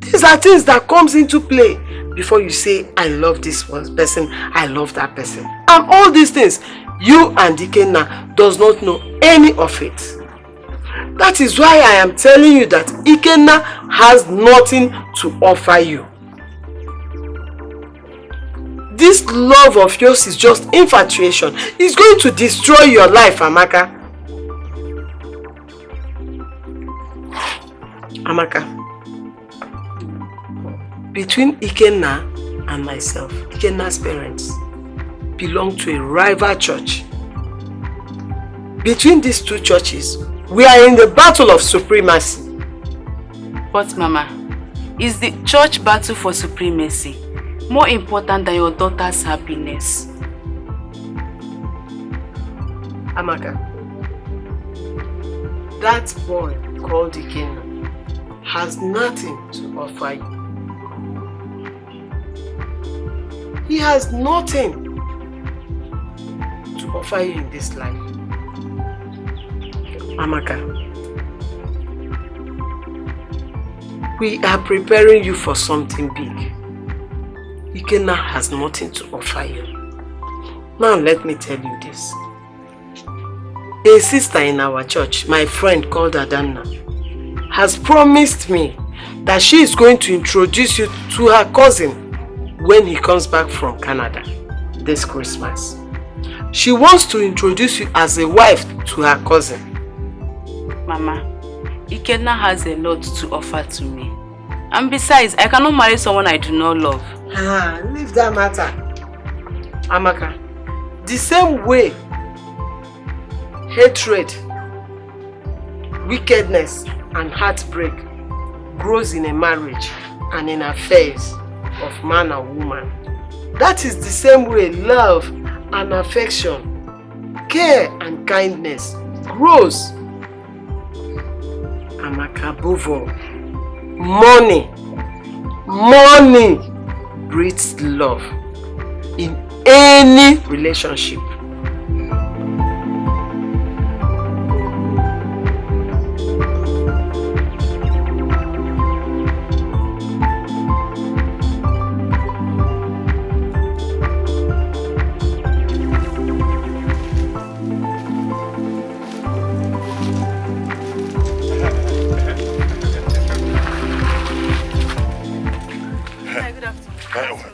C: These are things that comes into play before you say, I love this person, I love that person. And all these things, you and Ikenna does not know any of it. That is why I am telling you that Ikenna has nothing to offer you. This love of yours is just infatuation. It's going to destroy your life, Amaka. Amaka, between Ikenna and myself, Ikenna's parents belong to a rival church. Between these two churches, we are in the battle of supremacy.
B: But Mama, is the church battle for supremacy more important than your daughter's happiness?
C: Amaka, that boy called Ikenna has nothing to offer you. He has nothing to offer you in this life. Amaka, we are preparing you for something big. Ikenna has nothing to offer you. Now let me tell you this. A sister in our church, my friend called Adanna, has promised me that she is going to introduce you to her cousin when he comes back from Canada this Christmas. She wants to introduce you as a wife to her cousin.
B: Mama, Ikenna has a lot to offer to me. And besides, I cannot marry someone I do not love.
C: Leave that matter. Amaka, the same way hatred, wickedness and heartbreak grows in a marriage and in affairs of man and woman, that is the same way love and affection, care and kindness grows. Amaka, above all, money breeds love in any relationship.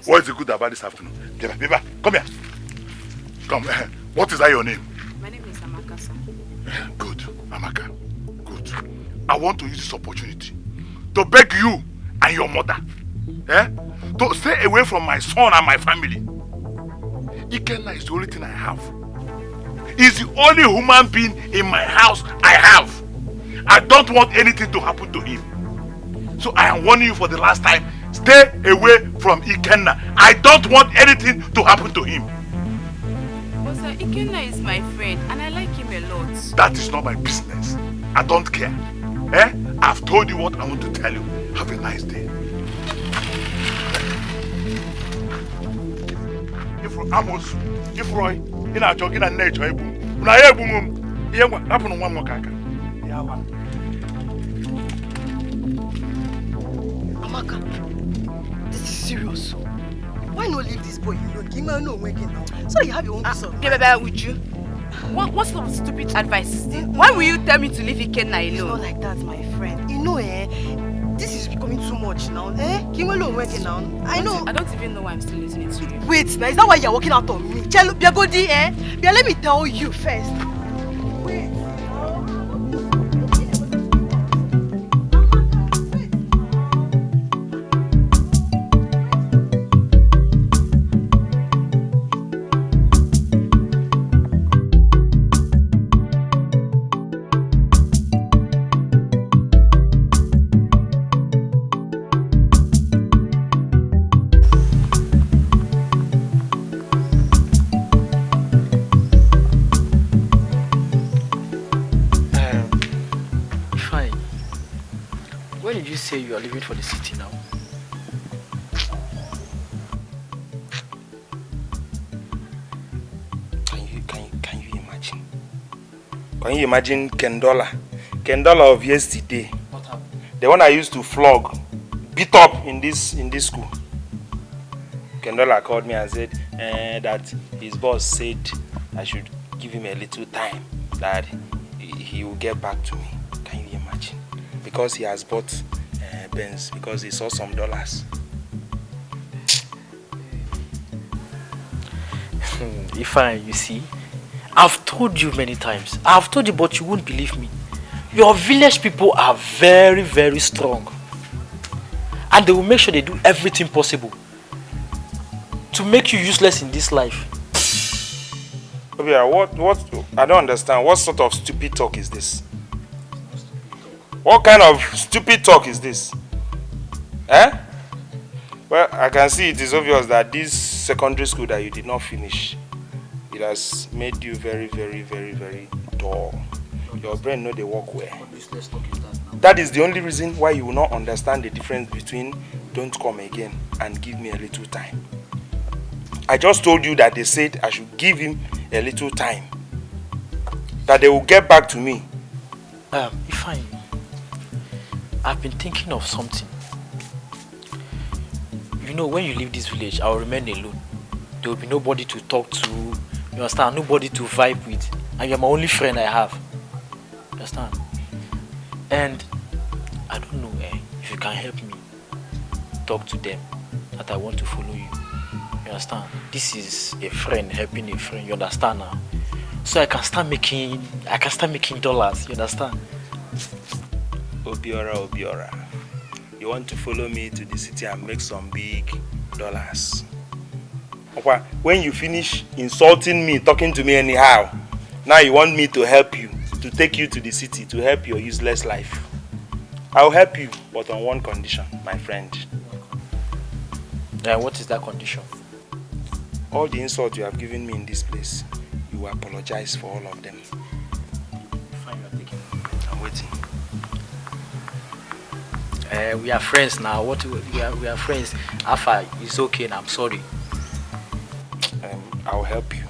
D: What is the good about this afternoon? Beba, come here. Come. What is that your name?
B: My name is Amaka, sir.
D: Good, Amaka. Good. I want to use this opportunity to beg you and your mother to stay away from my son and my family. Ikenna is the only thing I have. He's the only human being in my house I have. I don't want anything to happen to him. So I am warning you for the last time. Stay away from Ikenna. I don't want anything to happen to him.
B: But sir, Ikenna is my friend and I like him a lot.
D: That is not my business. I don't care. I've told you what I want to tell you. Have a nice day. If Amos, if Roy, in our jogging and nature, happen one more kaka.
J: Amaka, this is serious. Why not leave this boy alone? He might know waking now. So you have your own peace of mind.
B: Beba, would you? What sort of stupid advice is this? Why will you tell me to leave Ikenna alone?
J: It's not like that, my friend. You know, this is becoming too much now. Kimelo working now. I know.
B: I don't even know why I'm still listening to you.
J: Wait, now is that why you're walking out on me? Biagodi, let me tell you first. Wait.
G: Say you are leaving for the city now.
H: Can you imagine? Can you imagine Kendola of yesterday?
G: What happened?
H: The one I used to flog, beat up in this school. Kendola called me and said that his boss said I should give him a little time, that he will get back to me. Can you imagine? Because he has bought Benz, because he saw some dollars.
G: Ifeanyi, you see, I've told you many times. I've told you, but you won't believe me. Your village people are very, very strong. And they will make sure they do everything possible to make you useless in this life.
H: Obia, what? I don't understand. What sort of stupid talk is this? What kind of stupid talk is this? Well, I can see it is obvious that this secondary school that you did not finish, it has made you very, very, very, very dull. Your brain know they work well. That is the only reason why you will not understand the difference between don't come again and give me a little time. I just told you that they said I should give him a little time, that they will get back to me.
G: Ifeanyi, I've been thinking of something. You know, when you leave this village, I will remain alone. There will be nobody to talk to, you understand, nobody to vibe with. And you're my only friend I have. Understand? And I don't know if you can help me talk to them that I want to follow you. You understand? This is a friend helping a friend, you understand now? So I can start making dollars, you understand?
H: Obiora. You want to follow me to the city and make some big dollars. When you finish insulting me, talking to me anyhow, now you want me to help you, to take you to the city, to help your useless life. I'll help you, but on one condition, my friend.
G: And what is that condition?
H: All the insults you have given me in this place, you will apologize for all of them.
G: Fine, you are taking.
H: I'm waiting.
G: We are friends now. We are friends. Alpha, it's okay and I'm sorry.
H: I'll help you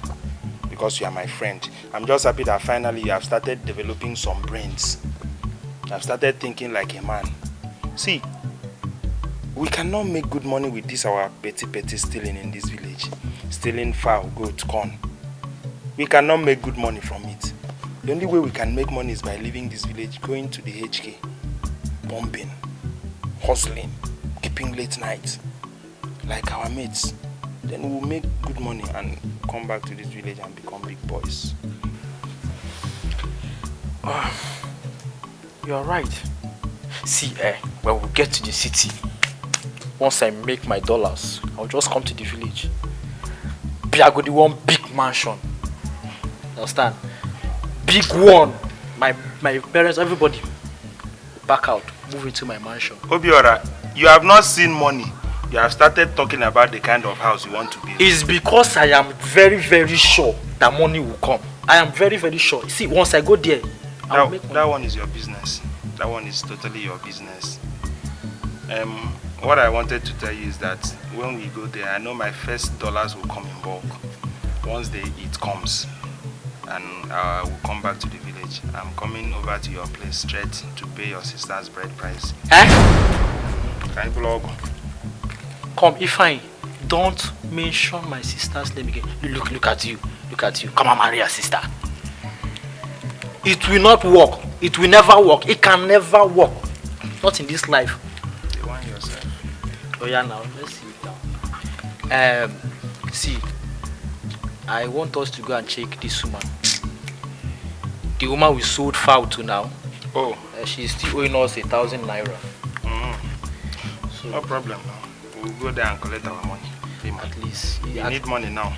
H: because you are my friend. I'm just happy that finally you have started developing some brains. You have started thinking like a man. See, we cannot make good money with this our petty stealing in this village. Stealing fowl, goat, corn. We cannot make good money from it. The only way we can make money is by leaving this village, going to the HK, bombing, hustling, keeping late nights, like our mates. Then we'll make good money and come back to this village and become big boys.
G: You're right. See, when we get to the city, once I make my dollars, I'll just come to the village. I go to one big mansion. Understand? Big one. My parents, everybody, back out, move into my mansion.
H: Obiora, you have not seen money. You have started talking about the kind of house you want to build.
G: It's because I am very, very sure that money will come. I am very, very sure. See, once I go there, I'll make money.
H: That one is your business. That one is totally your business. What I wanted to tell you is that when we go there, I know my first dollars will come in bulk. Once it comes, and I will come back to the village. I'm coming over to your place straight to pay your sister's bread price. Can you blog?
G: Come, Ifeanyi, don't mention my sister's name again. Look at you. Come and marry your sister. It will not work. It will never work. It can never work. Not in this life.
H: You want yourself.
G: Oh yeah, now let's see it now. See, I want us to go and check this woman. The woman we sold fowl to now.
H: Oh.
G: She's still owing us 1,000 naira.
H: So, no problem now. We'll go there and collect our money.
G: At least.
H: We need money now.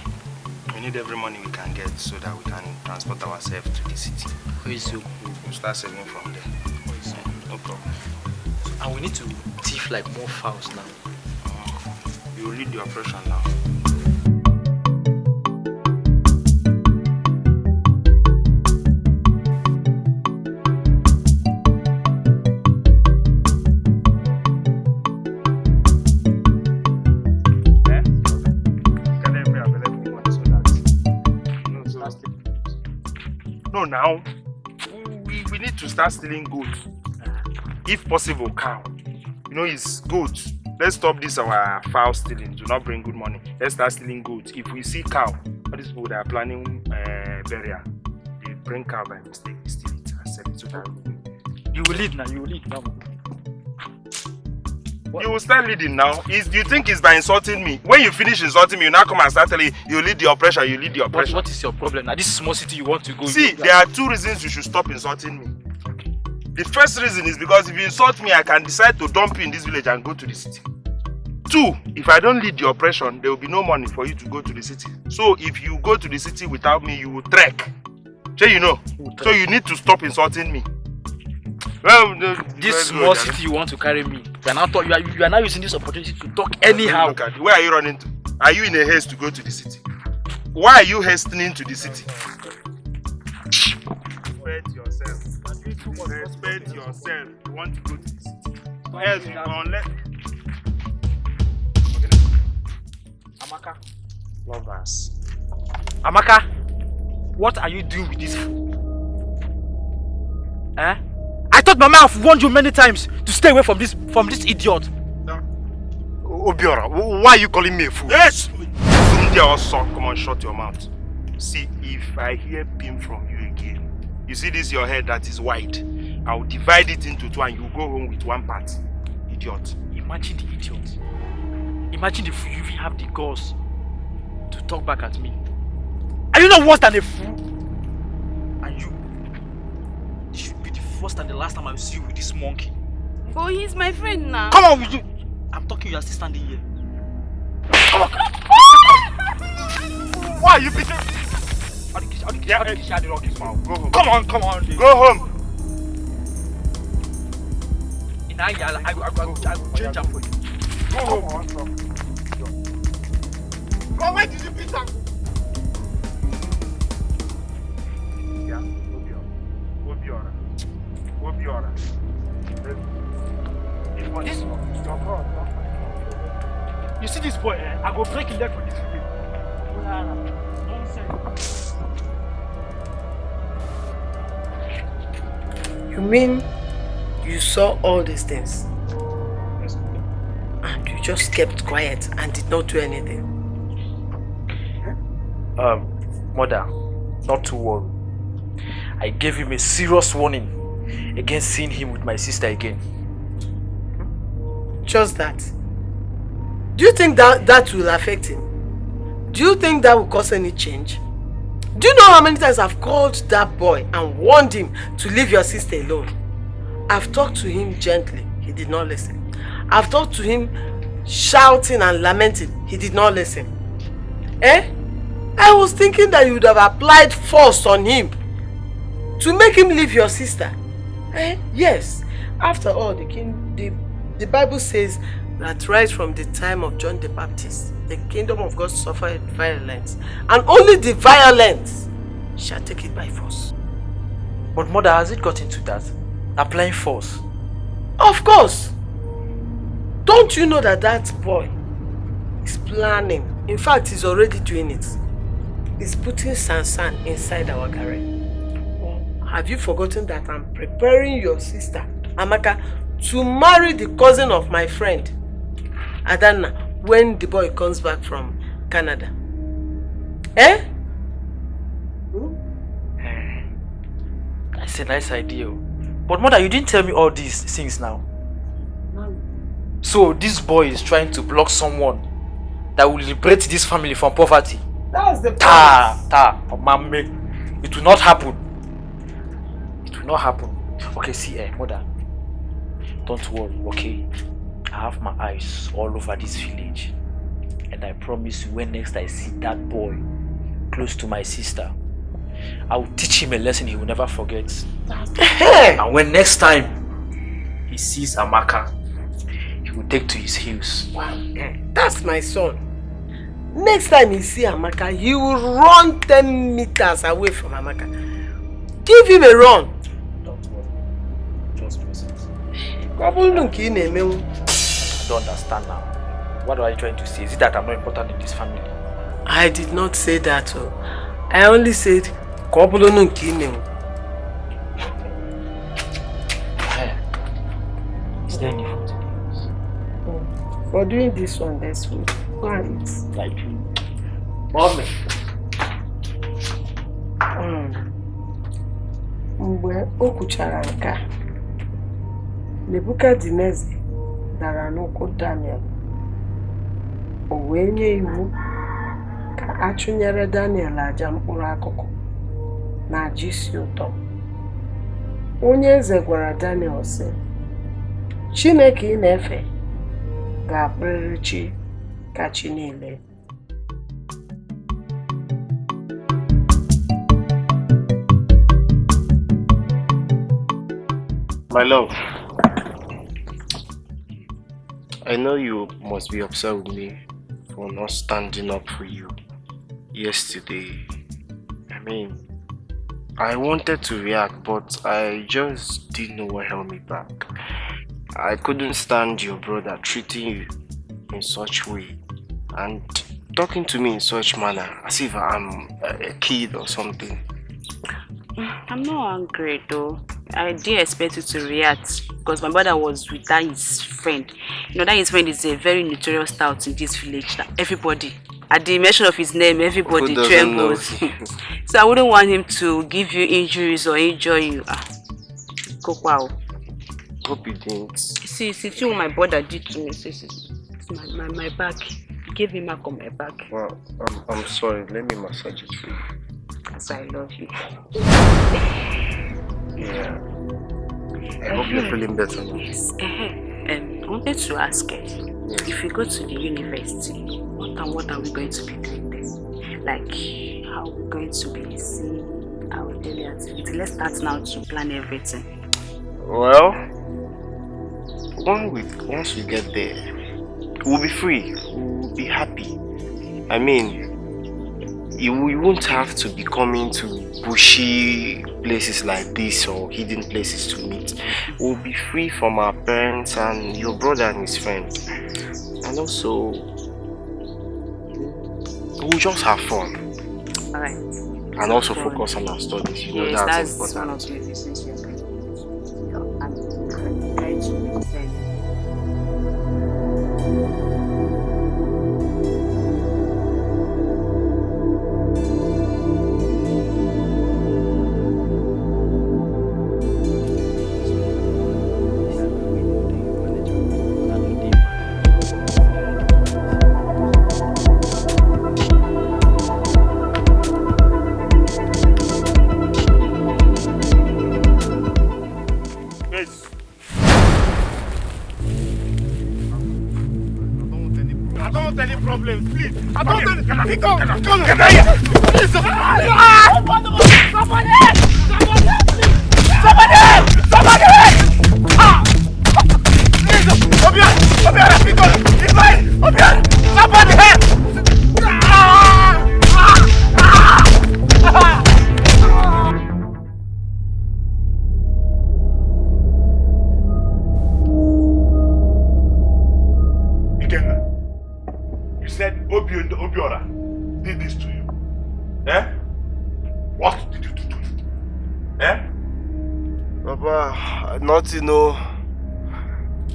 H: We need every money we can get so that we can transport ourselves to the city. We'll start saving from there. No problem.
G: And we need to thief like more fowls now.
H: You lead the operation now. No, now we need to start stealing goats. If possible, cow. You know, it's goats. Let's stop this our fowl stealing. Do not bring good money. Let's start stealing goats. If we see cow, all these people that are planning burial, they bring cow by mistake, we steal it and sell it to them.
G: You will lead now.
H: You will start leading now. Do you think it's by insulting me? When you finish insulting me, you now come and start telling you lead the operation,
G: What is your problem now? This small city you want to go.
H: See, there are two reasons you should stop insulting me. The first reason is because if you insult me, I can decide to dump you in this village and go to the city. Two, if I don't lead the operation, there will be no money for you to go to the city. So if you go to the city without me, you will trek. So you know. So you need to stop insulting me. Well,
G: this small city you want to carry me. You are now using this opportunity to talk anyhow.
H: Look at, where are you running to? Are you in a haste to go to the city? Why are you hastening to the city? Respect yourself. Respect yourself. You want to go to the city. Else you can let.
G: Amaka.
H: Lovers.
G: Amaka, what are you doing with this food? I thought Mama have warned you many times to stay away from this idiot.
F: Obiora, why are you calling me a fool?
H: Yes! From there also, come on, shut your mouth. See, if I hear pim from you again, you see this your head that is wide, I'll divide it into two and you go home with one part. Idiot.
G: Imagine the idiot. Imagine if you even have the guts to talk back at me. Are you not worse than a fool? And you should be the first and the last time I see you with this monkey.
B: But he's my friend now.
G: Come on with you. I'm talking, you are still standing here. Come on. Why are you beating?
H: Go home.
G: Come on.
H: Go home.
G: In Naija, I will change that for you.
H: Go home.
G: Come, why did you beat her?
H: Yeah, we'll be alright.
G: You see this boy, I go break his leg for this video. Nonsense.
C: You mean you saw all these things?
H: Yes.
C: And you just kept quiet and did not do anything?
G: Mother, not to worry. I gave him a serious warning against seeing him with my sister again.
C: Just that? Do you think that will affect him? Do you think that will cause any change? Do you know how many times I've called that boy and warned him to leave your sister alone? I've talked to him gently, he did not listen. I've talked to him shouting and lamenting, he did not listen. I was thinking that you would have applied force on him to make him leave your sister. Yes, after all, the Bible says that right from the time of John the Baptist, the kingdom of God suffered violence, and only the violent shall take it by force.
G: But mother, has it got into that? Applying force?
C: Of course. Don't you know that boy is planning? In fact, he's already doing it. He's putting Sansan inside our garage. Have you forgotten that I'm preparing your sister, Amaka, to marry the cousin of my friend, Adana, when the boy comes back from Canada?
G: That's a nice idea. But mother, you didn't tell me all these things now.
C: No.
G: So this boy is trying to block someone that will liberate this family from poverty.
C: That's the point.
G: Mama. It will not happen. It will not happen. Okay, see, mother. Don't worry, okay? I have my eyes all over this village. And I promise you, when next I see that boy close to my sister, I will teach him a lesson he will never forget. And when next time he sees Amaka, he will take to his heels.
C: Wow, that's my son. Next time he sees Amaka, he will run 10 meters away from Amaka. Give him a run.
G: Don't worry. Just trust it.
C: I don't
G: understand now. What are you trying to say? Is it that I'm not important in this family?
C: I did not say that. I only said, is
G: there any food?
C: For doing this one, there's food. Right.
G: Like you. Mommy.
C: Mgbe o kwuchara nke a, Nebukadneza dara n'ụkwụ Daniel. O wee nye iwu ka a chụnyere Daniel aja mkpụrụ akụkụ na aja isi ụtọ. Onye eze gwara Daniel sị, Chineke ị na-efe ga-abụrịrị chi ka chi niile.
F: My love, I know you must be upset with me for not standing up for you yesterday. I mean, I wanted to react, but I just didn't know what held me back. I couldn't stand your brother treating you in such way and talking to me in such manner as if I'm a kid or something.
B: I'm not angry though. I didn't expect you to react because my brother was with that his friend. You know that his friend is a very notorious tout in this village that everybody At the mention of his name, everybody trembles. So I wouldn't want him to give you injuries or injure you. Wow.
F: Hope you didn't.
B: See what my brother did to me. See, my back. He gave me mark on my back.
F: Well, I'm sorry. Let me massage it for you.
B: Because I love you.
F: Yeah. I hope you're feeling better now.
B: Yes. I wanted to ask if we go to the university, what are we going to be doing there? Like, how are we going to be seeing our daily activity? Let's start now to plan everything.
F: Well, once we get there, we'll be free. We'll be happy. I mean, we won't have to be coming to bushy places like this or hidden places to meet. We'll be free from our parents and your brother and his friends. And also, we'll just have fun.
B: Alright.
F: And also focus on our studies. You know, that's important.
B: One of the reasons we're going to I'm trying to understand.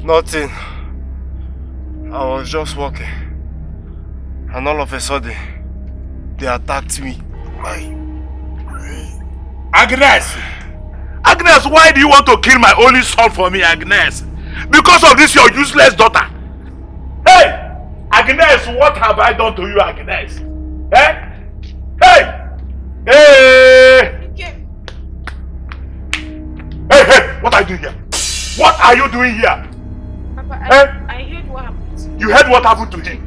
F: Nothing. I was just walking, and all of a sudden, they attacked me.
A: Agnes! Agnes, why do you want to kill my only son for me, Agnes? Because of this, your useless daughter. Hey! Agnes, what have I done to you, Agnes? Eh? Hey! Hey! Hey! What are you doing here? What are you doing here?
B: Papa, I heard what happened.
A: You heard what happened to him?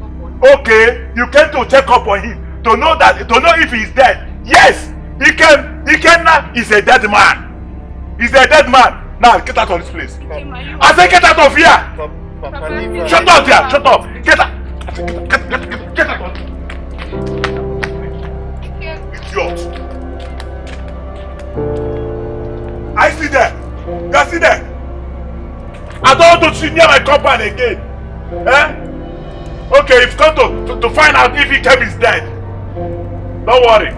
A: Okay, you came to check up on him to know if he's dead. Yes, he can now. He's a dead man. He's a dead man. Now get out of this place. I say get out of here.
F: Papa,
A: shut up here. Shut up. Get out. Get out. Idiot. I see there. You see there. I don't want to see near my compound again. Eh? Okay, if come to find out if Ikem is dead. Don't worry.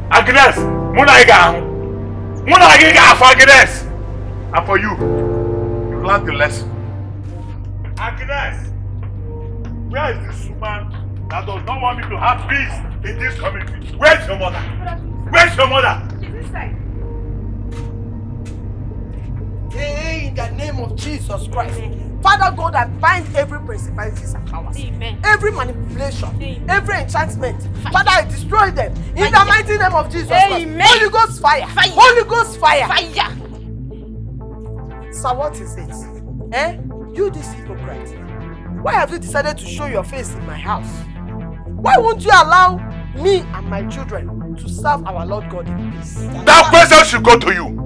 A: Agnes, Munaiga for Agnes. And for you, you learned the lesson. Agnes, where is this woman that does not want me to have peace in this community? Where's your mother? Where's your mother?
B: She's inside.
C: Hey, in the name of Jesus Christ. Father God, I bind every principalities and powers.
B: Amen.
C: Every manipulation.
B: Amen.
C: Every enchantment. Father, I destroy them. In the mighty name of Jesus Christ. Holy Ghost fire. Holy Ghost fire. So what is it? Eh? You this hypocrite. Why have you decided to show your face in my house? Why won't you allow me and my children to serve our Lord God in peace?
A: That question should go to you.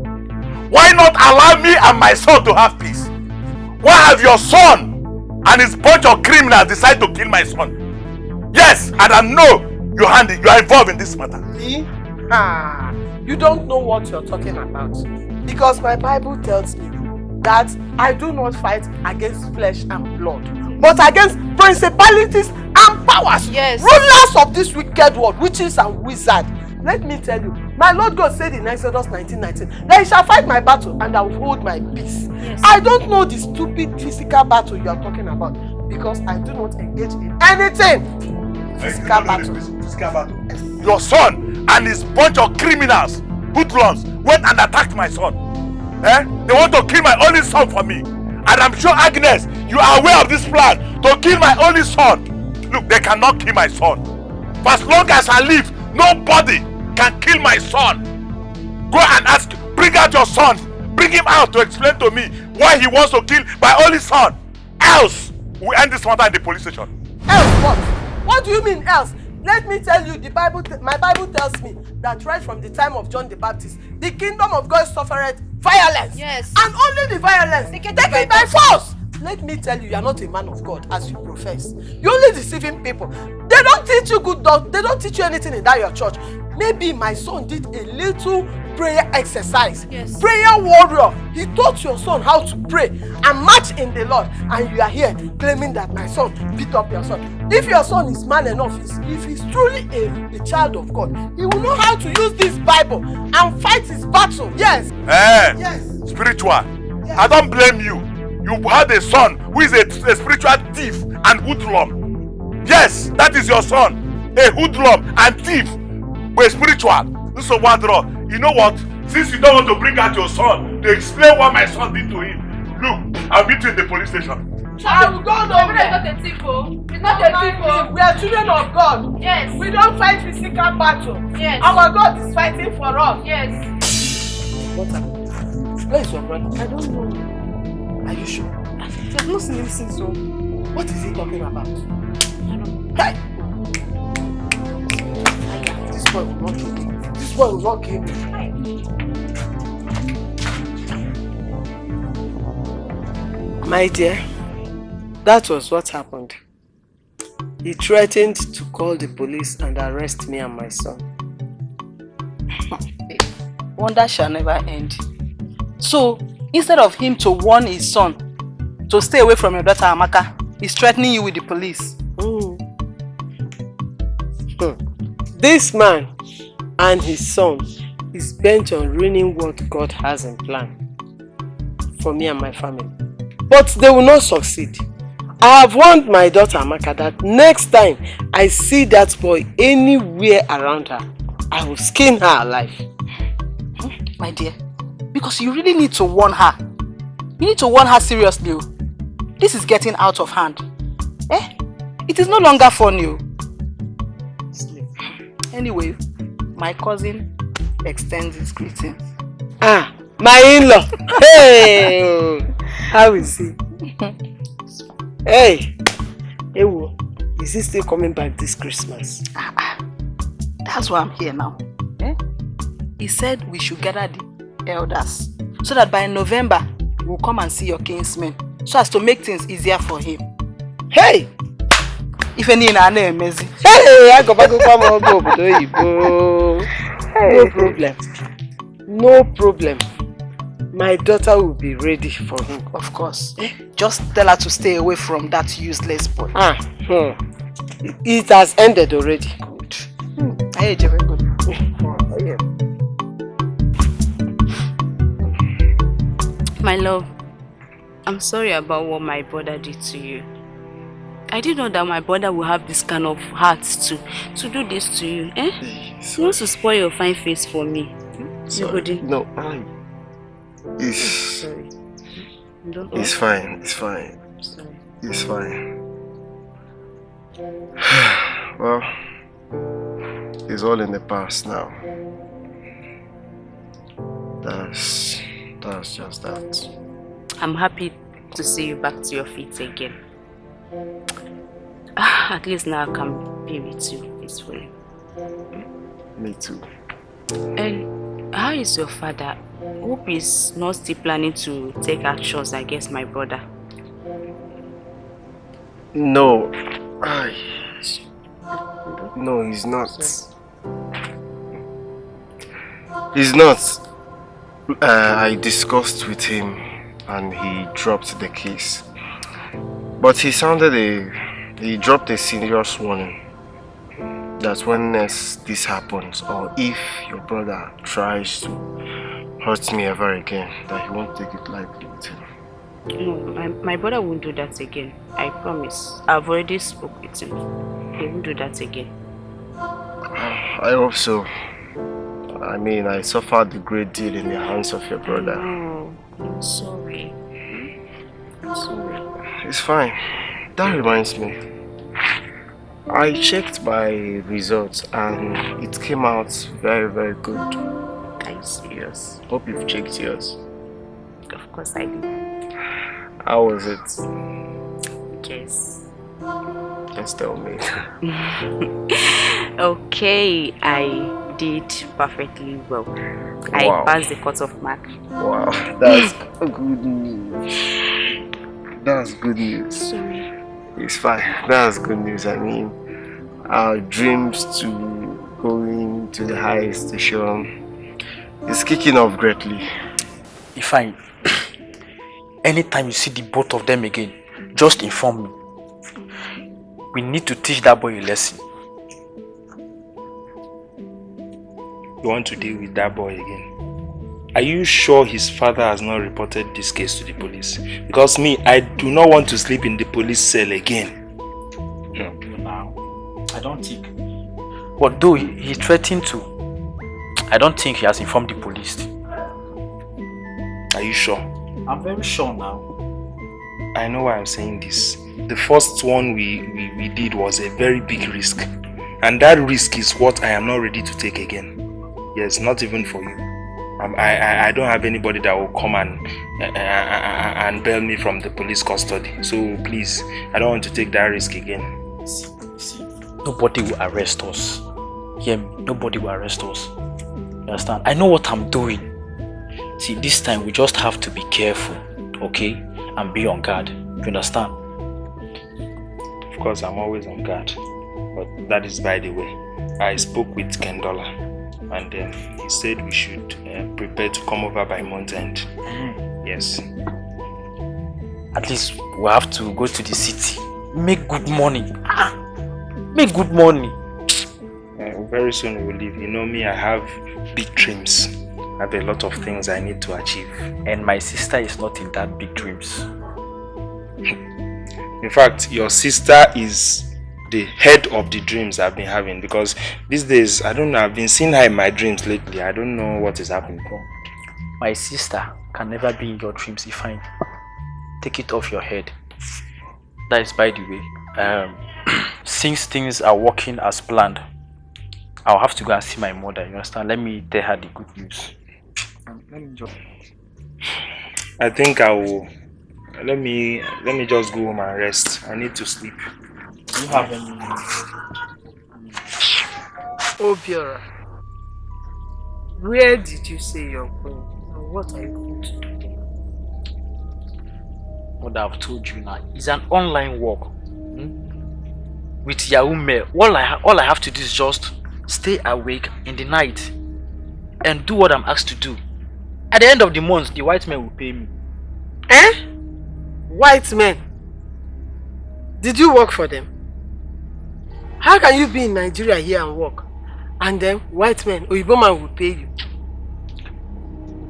A: Why not allow me and my son to have peace? Why have your son and his bunch of criminals decide to kill my son? Yes, and I know you are involved in this matter.
C: Me? You don't know what you're talking about. Because my Bible tells me that I do not fight against flesh and blood, but against principalities and powers.
E: Yes.
C: Rulers of this wicked world, witches and wizards. Let me tell you, my Lord God said in Exodus 19:19 that he shall fight my battle and I will hold my peace. Yes. I don't know the stupid physical battle you are talking about because I do not engage in anything physical battle.
A: Physical battle. Your son and his bunch of criminals, hoodlums, went and attacked my son. They want to kill my only son for me. And I'm sure, Agnes, you are aware of this plan to kill my only son. Look, they cannot kill my son. For as long as I live, nobody can kill my son. Go and ask, bring out your son. Bring him out to explain to me why he wants to kill my only son. Else, we end this matter in the police station.
C: Else what? What do you mean else? Let me tell you, my Bible tells me that right from the time of John the Baptist, the kingdom of God suffered violence.
J: Yes.
C: And only the violence. Take it by force. Let me tell you, you are not a man of God as you profess. You're only deceiving people. They don't teach you they don't teach you anything in that your church. Maybe my son did a little prayer exercise.
J: Yes.
C: Prayer warrior. He taught your son how to pray and march in the Lord. And you are here claiming that my son beat up your son. If your son is man enough, if he's truly a child of God, he will know how to use this Bible and fight his battle. Yes.
A: Yes. Spiritual. Yes. I don't blame you. You had a son who is a spiritual thief and hoodlum. Yes, that is your son. A hoodlum and thief. But spiritual. This is one draw. You know what? Since you don't want to bring out your son to explain what my son did to him, look, I'll meet you in the police station.
C: I will go nowhere.
E: It's not a thief, oh. It's not a thief, oh.
C: We are children of God.
E: Yes.
C: We don't fight physical battle.
E: Yes.
C: Our God is fighting for us.
E: Yes.
C: What happened? Where is your brother? I don't know. Are you sure?
E: I've not seen him since, so.
C: What is he talking about?
E: I don't know.
C: Hey! This boy will not kill me. This boy will not kill me. My dear, that was what happened. He threatened to call the police and arrest me and my son.
K: Wonder shall never end. So, instead of him to warn his son to stay away from your daughter Amaka, he's threatening you with the police.
C: This man and his son is bent on ruining what God has in plan for me and my family. But they will not succeed. I have warned my daughter Amaka that next time I see that boy anywhere around her, I will skin her alive.
K: My dear, because you really need to warn her. You need to warn her seriously. This is getting out of hand. It is no longer funny. Anyway, my cousin extends his greetings.
C: My in-law. Hey, how is he? Hey, Ewo, is he still coming back this Christmas?
K: That's why I'm here now. He said we should gather the elders so that by November we'll come and see your kinsmen, so as to make things easier for him.
C: Hey!
K: If any in our name, Mezi.
C: Hey, I go back to come. No problem. No problem. My daughter will be ready for him.
K: Of course. Just tell her to stay away from that useless boy.
C: It has ended already.
K: Good. Hey, very good.
B: My love, I'm sorry about what my brother did to you. I didn't know that my brother will have this kind of heart to do this to you. He wants to spoil your fine face for me.
F: Sorry. No, it's fine. It's fine.
B: Sorry.
F: It's fine. Well, it's all in the past now. That's just that.
B: I'm happy to see you back to your feet again. At least now I can be with you peacefully.
F: Me too.
B: And how is your father? Hope he's not still planning to take actions against my brother.
F: No. No, he's not. He's not. I discussed with him and he dropped the case. But he dropped a serious warning that when this happens, or if your brother tries to hurt me ever again, that he won't take it lightly with him.
B: No, my brother won't do that again. I promise. I've already spoke with him. He won't do that again.
F: I hope so. I mean, I suffered a great deal in the hands of your brother.
B: Oh, I'm sorry. I'm sorry.
F: It's fine. That reminds me. I checked my results and it came out very, very good.
B: Are you serious?
F: Hope you've checked yours.
B: Of course I did.
F: How was it?
B: Yes.
F: Just tell me.
B: Okay, I did perfectly well. I passed the cutoff mark.
F: Wow, that's good news. That's good news.
B: Sorry.
F: It's fine. That's good news. I mean, our dreams to going to the highest station is kicking off greatly.
G: Ifeanyi, anytime you see the both of them again, just inform me. We need to teach that boy a lesson.
H: You want to deal with that boy again? Are you sure his father has not reported this case to the police? Because me, I do not want to sleep in the police cell again.
G: No, now, I don't think. But though he threatened to, I don't think he has informed the police.
H: Are you sure?
G: I'm very sure now.
H: I know why I'm saying this. The first one we did was a very big risk. And that risk is what I am not ready to take again. Yes, not even for you. I don't have anybody that will come and bail me from the police custody. So please, I don't want to take that risk again.
G: See, nobody will arrest us. Hear me, nobody will arrest us. You understand? I know what I'm doing. See, this time we just have to be careful, okay? And be on guard. You understand?
H: Of course, I'm always on guard. But that is by the way. I spoke with Kendola. And he said we should prepare to come over by month end. Yes.
G: At least we have to go to the city. Make good money. Make good money.
H: Very soon we will leave. You know me, I have big dreams. I have a lot of things I need to achieve.
G: And my sister is not in that big dreams.
H: In fact, your sister is the head of the dreams I've been having, because these days, I don't know, I've been seeing her in my dreams lately. I don't know what is happening.
G: My sister can never be in your dreams, Ifeanyi. Take it off your head. That is by the way. Since things are working as planned, I'll have to go and see my mother, you understand? Let me tell her the good news.
H: I think I will. Let me just go home and rest. I need to sleep.
G: Do you have any?
C: Obiora, where did you say you're going? And what are you going to do there?
G: What I've told you now, it's an online work. With Yahoo Mail. All I have to do is just stay awake in the night and do what I'm asked to do. At the end of the month, the white men will pay me.
C: Eh? White men? Did you work for them? How can you be in Nigeria here and work? And then white men, Oyibo man will pay you.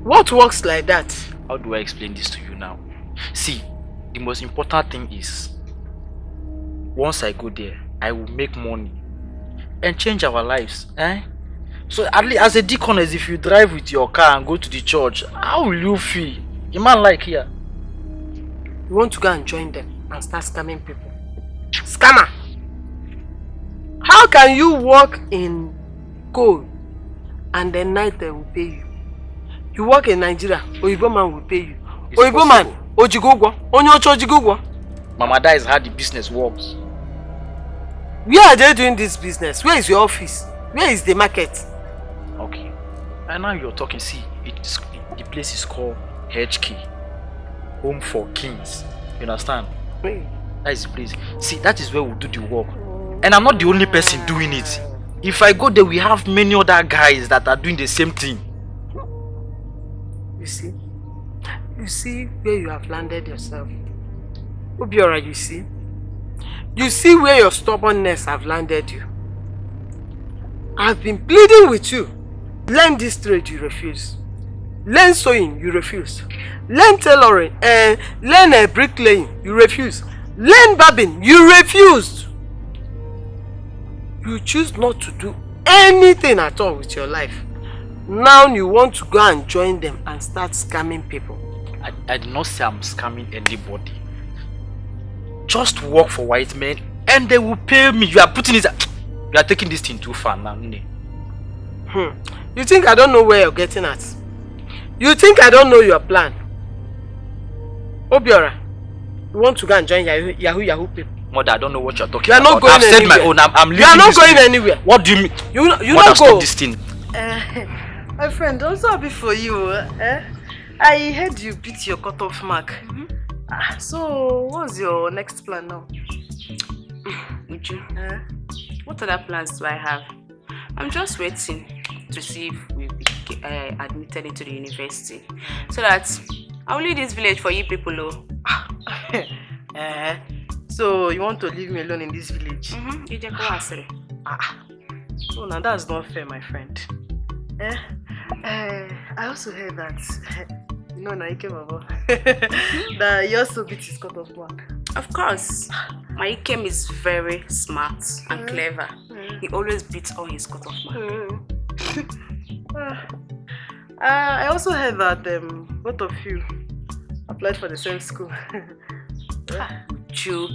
C: What works like that?
G: How do I explain this to you now? See, the most important thing is, once I go there, I will make money and change our lives. So at least as a deaconess, if you drive with your car and go to the church, how will you feel? A man like here.
C: You want to go and join them and start scamming people? Scammer! How can you work in gold and then night they will pay you? You work in Nigeria, Oyibo man will pay you. Oyibo man, Ojigogwo, Onyocho Ojigogwo.
G: Mama, that is how the business works.
C: Where are they doing this business? Where is your office? Where is the market?
G: Okay. And now you're talking. See, the place is called HK. Home for Kings. You understand? That is the place. See, that is where we do the work. And I'm not the only person doing it. If I go there, we have many other guys that are doing the same thing.
C: You see where you have landed yourself. Obiora, you see where your stubbornness have landed you. I've been pleading with you. Learn this trade, you refuse. Learn sewing, you refuse. Learn tailoring, learn bricklaying, you refuse. Learn barbing, you refused. You choose not to do anything at all with your life. Now you want to go and join them and start scamming people.
G: I did not say I'm scamming anybody. Just work for white men and they will pay me. You are putting it. You are taking this thing too far now.
C: You think I don't know where you're getting at? You think I don't know your plan? Obiora, you want to go and join Yahoo people?
G: Mother, I don't know what you're talking
C: about. You are not going
G: I've
C: anywhere.
G: said my own. I'm leaving.
C: You are not
G: this
C: going
G: thing.
C: Anywhere.
G: What do you mean?
C: You
G: Mother,
C: not go.
G: Stop this thing.
J: My friend, I'm so happy for you. I heard you beat your cutoff mark. So, what's your next plan now?
B: Uju, what other plans do I have? I'm just waiting to see if we'll be admitted into the university, so that I'll leave this village for you people.
J: So you want to leave me alone in this village? So now that's not fair, my friend. I also heard that Naike Baba, that you also beat his cut off mark.
B: Of course. My Ikem is very smart and clever. He always beats all his cut off mark.
J: I also heard that both of you applied for the same school.
B: Uju,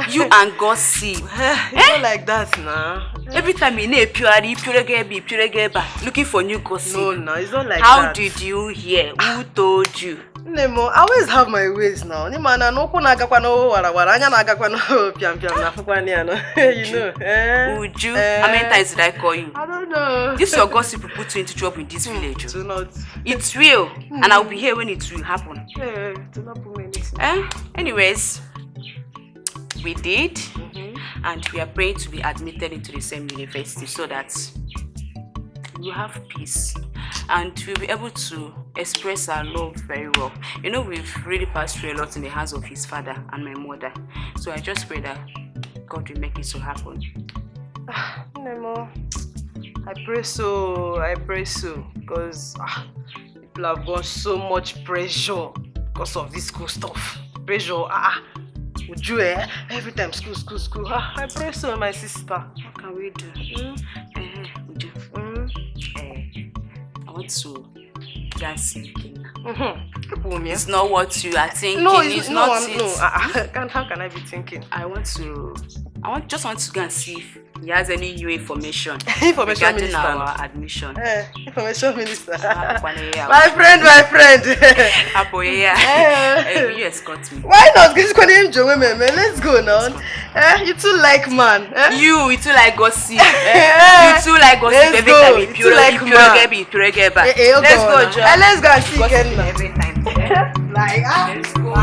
B: you and gossip.
J: It's not like that now.
B: Every time you need looking for new gossip.
J: No, it's not like
B: How
J: that.
B: How did you hear? Who told you?
J: Nemo, I always have my ways now. You know.
B: Uju, how many times did I call you?
J: I don't know.
B: This your gossip will put you into trouble in this village.
J: Do not.
B: It's real, and I'll be here when it will happen.
J: Do not put me in this.
B: Anyways, we did, and we are praying to be admitted into the same university so that we'll have peace and we'll be able to express our love very well. You know, we've really passed through a lot in the hands of his father and my mother. So I just pray that God will make it so happen.
J: Nemo, I pray so, because people have got so much pressure because of this school stuff. Pressure, would you every time school. I pray so, my sister.
B: What can we do? I want to dance again. It's not what you are thinking.
J: No,
B: it's not it.
J: No. How can I be thinking?
B: I just want to go and see if he has any new information.
J: Information
B: regarding
J: minister.
B: our admission.
J: Information minister.
B: My
J: friend.
B: Will you escort me?
J: Why not? Let's go now. You too like man.
B: You too like gossip. You too like gossip.
J: Let's go. You too like man.
B: Let's go, John.
J: Let's go and see
B: Ken every time.
J: Let's go.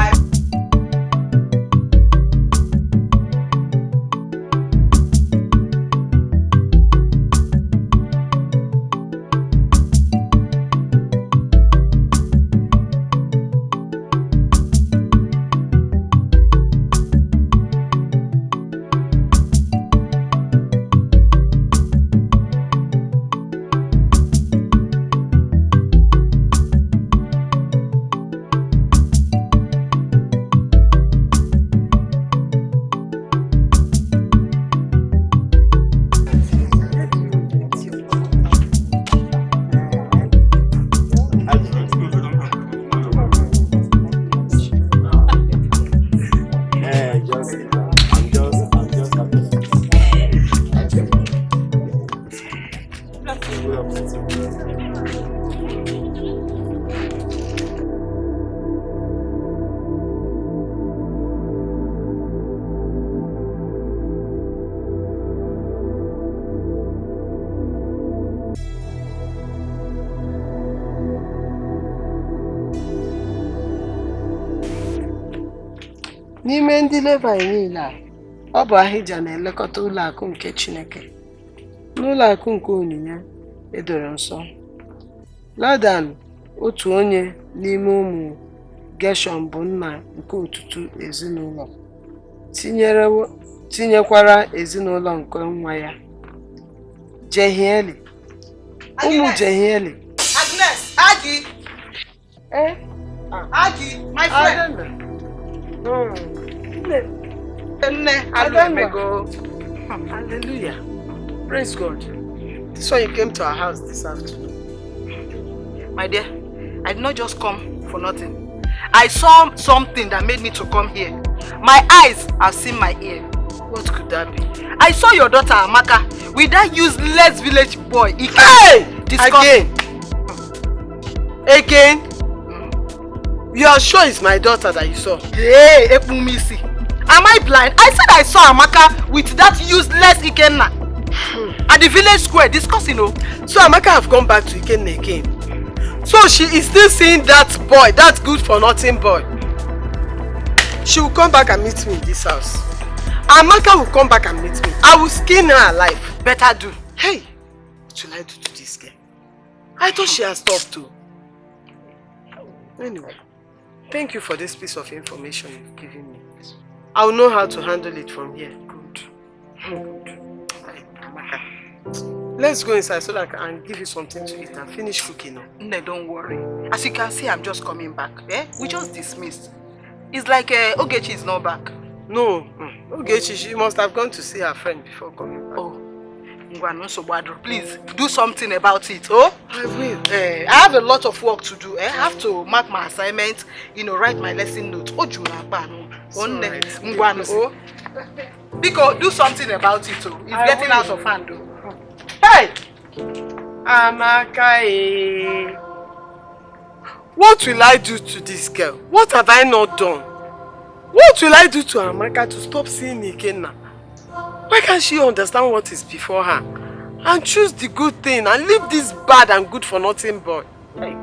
J: N'ime ndị Levi niile a, ọ bụ Ahija na-elekọta ụlọ akụ nke Chineke. N'ụlọ akụ nke onyinye edoro nsọ, Ladan, otu onye n'ime ụmụ Geshọn, bụ nna nke ọtụtụ ezinụlọ, tinyekwara ezinụlọ nke nwa ya Jehieli. Ụmụ Jehieli.
C: Agnes, Agi. Agi, my friend.
J: Hallelujah. Praise God. This is why you came to our house this afternoon.
K: My dear, I did not just come for nothing. I saw something that made me to come here. My eyes have seen my ear.
J: What could that be?
K: I saw your daughter Amaka with that useless village boy.
J: Hey! Again? You are sure it's my daughter that you saw?
K: Hey, Epumisi. Am I blind? I said I saw Amaka with that useless Ikenna at the village square discussing.
J: So Amaka have gone back to Ikenna again. So she is still seeing that boy, that good for nothing boy. She will come back and meet me in this house. Amaka will come back and meet me. I will skin her alive.
K: Better do.
J: Hey, what will I do to this girl? I thought she has stopped too. Anyway, thank you for this piece of information you've given me. I will know how to handle it from here. Good. Amaka, let's go inside so that I can give you something to eat and finish cooking now.
K: No, don't worry. As you can see, I'm just coming back. We just dismissed. It's like Ogechi is not back.
J: No, Ogechi, she must have gone to see her friend before coming back.
K: Oh, please do something about it. Oh,
J: I will.
K: I have a lot of work to do. I have to mark my assignment, write my lesson notes. Oh, Biko, do something about it. Oh, it's getting out of hand. Oh.
J: Hey, Amaka, what will I do to this girl? What have I not done? What will I do to Amaka to stop seeing Ikenna? Why can't she understand what is before her and choose the good thing and leave this bad and good for nothing boy? Hey.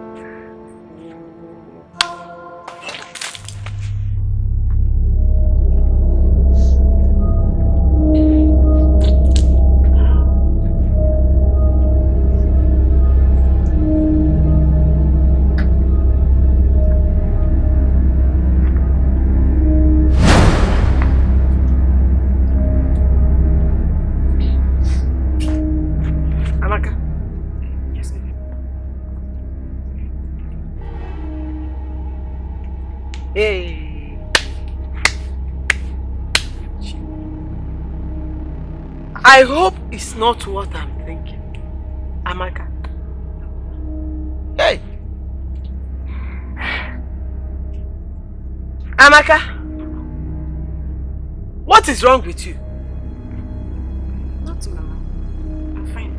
J: Hey. I hope it's not what I'm thinking. Amaka. Hey. Amaka. What is wrong with you?
B: Nothing, Mama. I'm fine.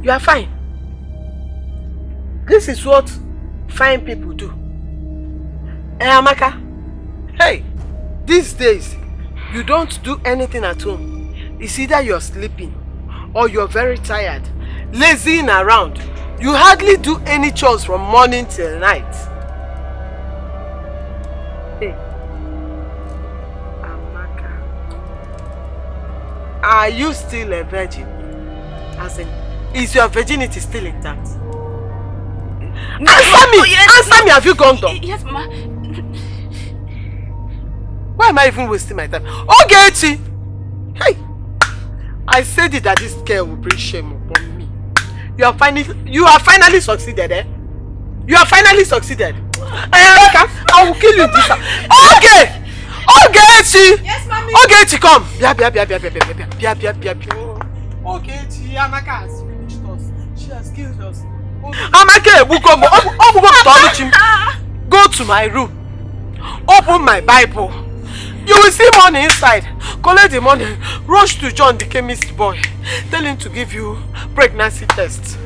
J: You are fine. This is what fine people do. Hey, Amaka. Hey, these days, you don't do anything at home. It's either you're sleeping or you're very tired, lazying around. You hardly do any chores from morning till night. Hey, Amaka. Are you still a virgin? As in, is your virginity still intact? Answer me! Oh, yes, answer me! Have you gone down?
B: Yes, Mama.
J: Why am I even wasting my time? Ogechi! Hey! I said it that this girl will bring shame upon me. You have finally succeeded, eh? You have finally succeeded. I will kill you this time. Okay! Ogechi!
C: Yes, mommy.
J: Ogechi, come! Bia. Ogechi, Amaka has finished us. She has killed us. Amaka, go to my room. Open my Bible. You will see money inside. Collect the money. Rush to John, the chemist boy. Tell him to give you pregnancy test.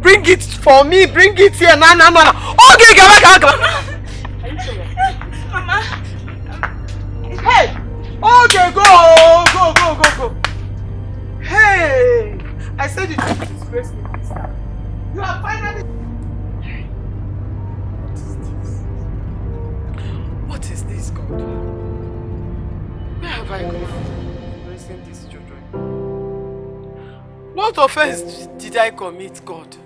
J: Bring it for me. Bring it here. No. Okay, come.
B: Mama.
J: Hey. Okay, go. Hey. I said you to disgrace me this time. You are finally... What is this, God? Where have I gone from raising these children? What offense did I commit, God?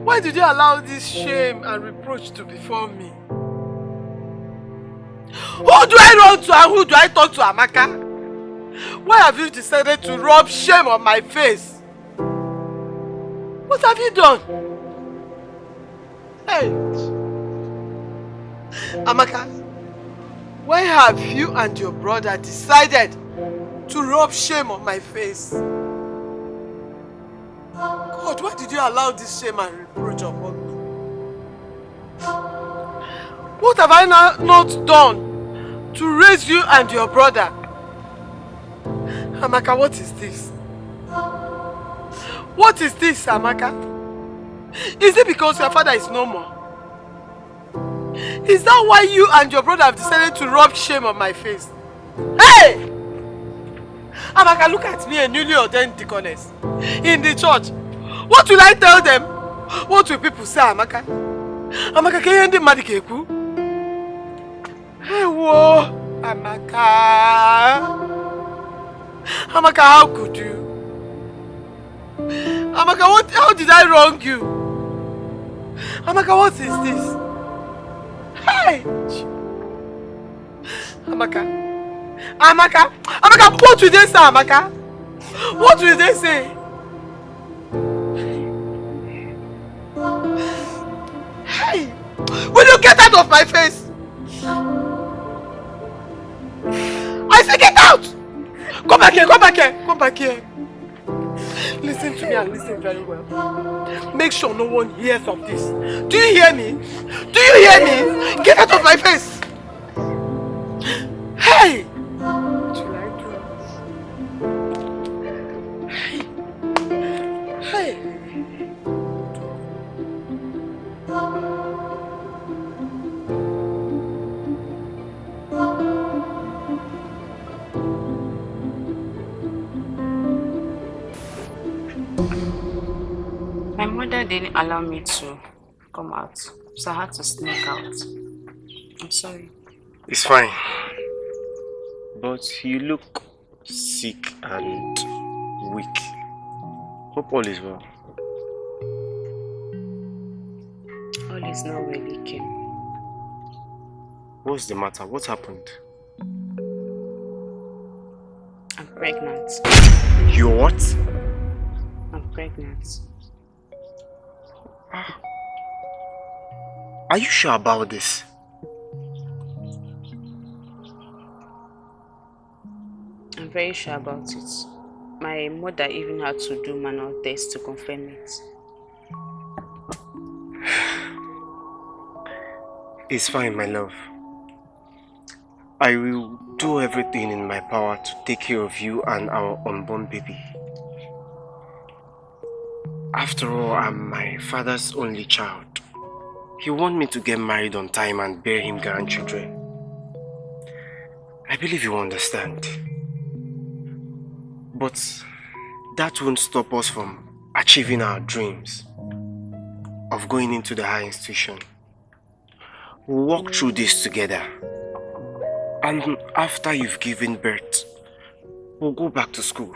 J: Why did you allow this shame and reproach to befall me? Who do I run to and who do I talk to, Amaka? Why have you decided to rub shame on my face? What have you done? Hey! Amaka,
C: Why have you and your brother decided to rub shame on my face? God, why did you allow this shame and reproach upon me? What have I not done to raise you and your brother? Amaka, what is this? What is this, Amaka? Is it because your father is no more? Is that why you and your brother have decided to rub shame on my face? Hey! Amaka, look at me, a newly ordained deaconess in the church. What will I tell them? What will people say, Amaka? Amaka, can you end the madikeku? Hey, whoa! Amaka! Amaka, how could you? Amaka, how did I wrong you? Amaka, what is this? Hey! Amaka, what will they say, Amaka? What will they say? Hey! Will you get out of my face? I say get out! Come back here, come back here. Listen to me and listen very well. Make sure no one hears of this. Do you hear me? Get out of my face! Hey! What will I do? Hey!
B: My mother didn't allow me to come out, so I had to sneak out. I'm sorry.
F: It's fine. But you look sick and weak. Hope all is well.
B: All is not really Kim.
F: What's the matter? What happened?
B: I'm pregnant.
F: You're what?
B: I'm pregnant.
F: Are you sure about this?
B: I'm very sure about it. My mother even had to do manual tests to confirm it.
F: It's fine, my love. I will do everything in my power to take care of you and our unborn baby. After all, I'm my father's only child. He wants me to get married on time and bear him grandchildren. I believe you understand. But that won't stop us from achieving our dreams of going into the higher institution. We'll walk through this together. And after you've given birth, we'll go back to school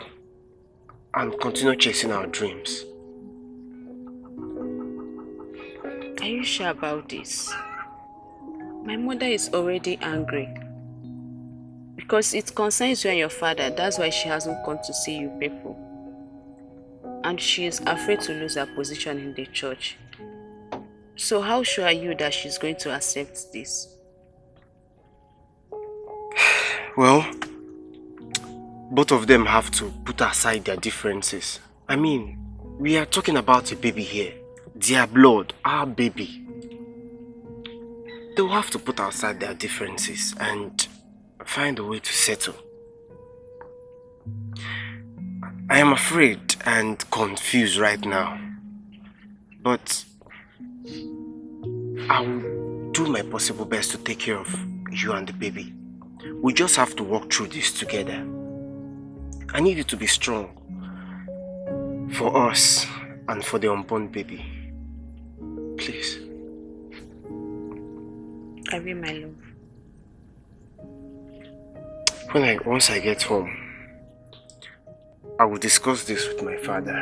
F: and continue chasing our dreams.
B: Are you sure about this? My mother is already angry. Because it concerns you and your father, that's why she hasn't come to see you people. And she is afraid to lose her position in the church. So how sure are you that she's going to accept this?
F: Well, both of them have to put aside their differences. I mean, we are talking about a baby here. Their blood, our baby. They'll have to put aside their differences and find a way to settle. I am afraid and confused right now. But I will do my possible best to take care of you and the baby. We just have to walk through this together. I need you to be strong for us and for the unborn baby. Please.
B: I will, my love.
F: Once I get home, I will discuss this with my father.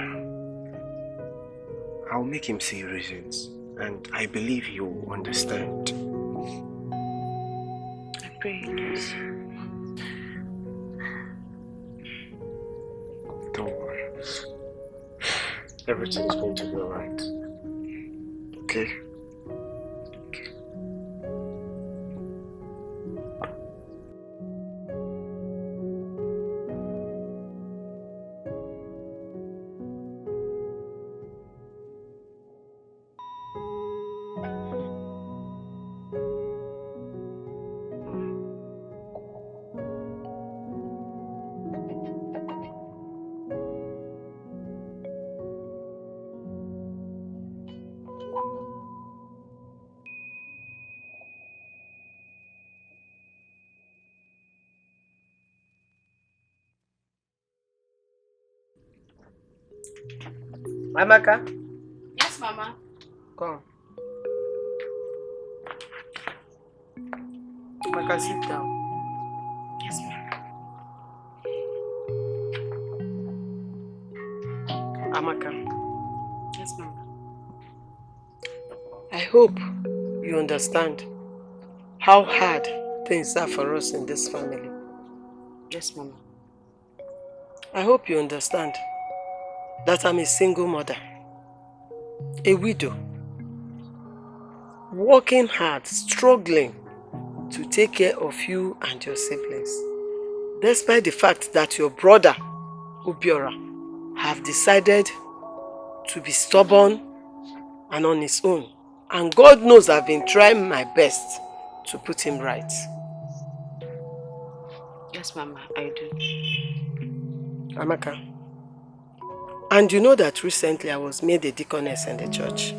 F: I will make him see reasons, and I believe he will understand.
B: I pray he does.
F: Don't worry. Everything's going to be alright. Okay?
J: Amaka,
B: Yes, Mama.
J: come. Amaka, sit down.
B: Yes, ma'am.
J: Amaka,
B: Yes, Mama.
J: I hope you understand how hard things are for us in this family.
B: Yes, Mama.
J: I hope you understand that I'm a single mother, a widow, working hard, struggling to take care of you and your siblings, despite the fact that your brother, Ubiora, have decided to be stubborn and on his own. And God knows I've been trying my best to put him right.
B: Yes, Mama, I do.
J: Amaka, and you know that recently I was made a deaconess in the church.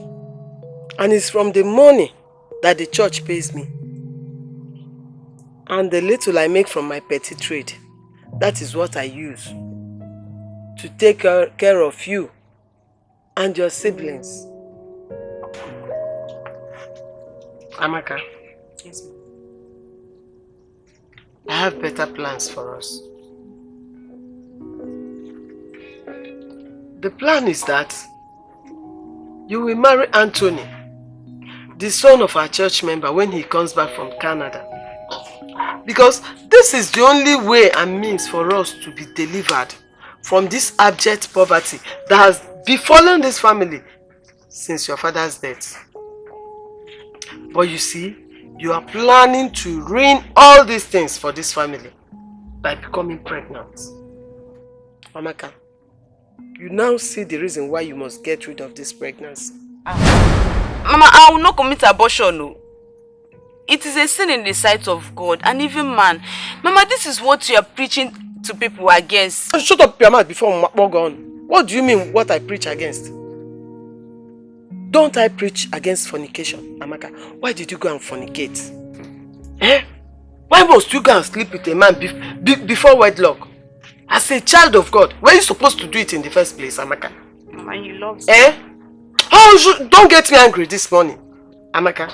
J: And it's from the money that the church pays me. And the little I make from my petty trade, that is what I use to take care of you and your siblings. Amaka,
B: Yes, Mama.
J: I have better plans for us. The plan is that you will marry Anthony, the son of our church member, when he comes back from Canada. Because this is the only way and means for us to be delivered from this abject poverty that has befallen this family since your father's death. But you see, you are planning to ruin all these things for this family by becoming pregnant. Amaka, you now see the reason why you must get rid of this pregnancy.
B: Mama, I will not commit abortion. No. It is a sin in the sight of God and even man. Mama, this is what you are preaching to people against.
J: Shut up your mouth before Mama go on. What do you mean what I preach against? Don't I preach against fornication, Amaka? Why did you go and fornicate? Eh? Why must you go and sleep with a man before wedlock? As a child of God, were you supposed to do it in the first place, Amaka?
B: Mama, you love me.
J: Eh? Oh, don't get me angry this morning, Amaka.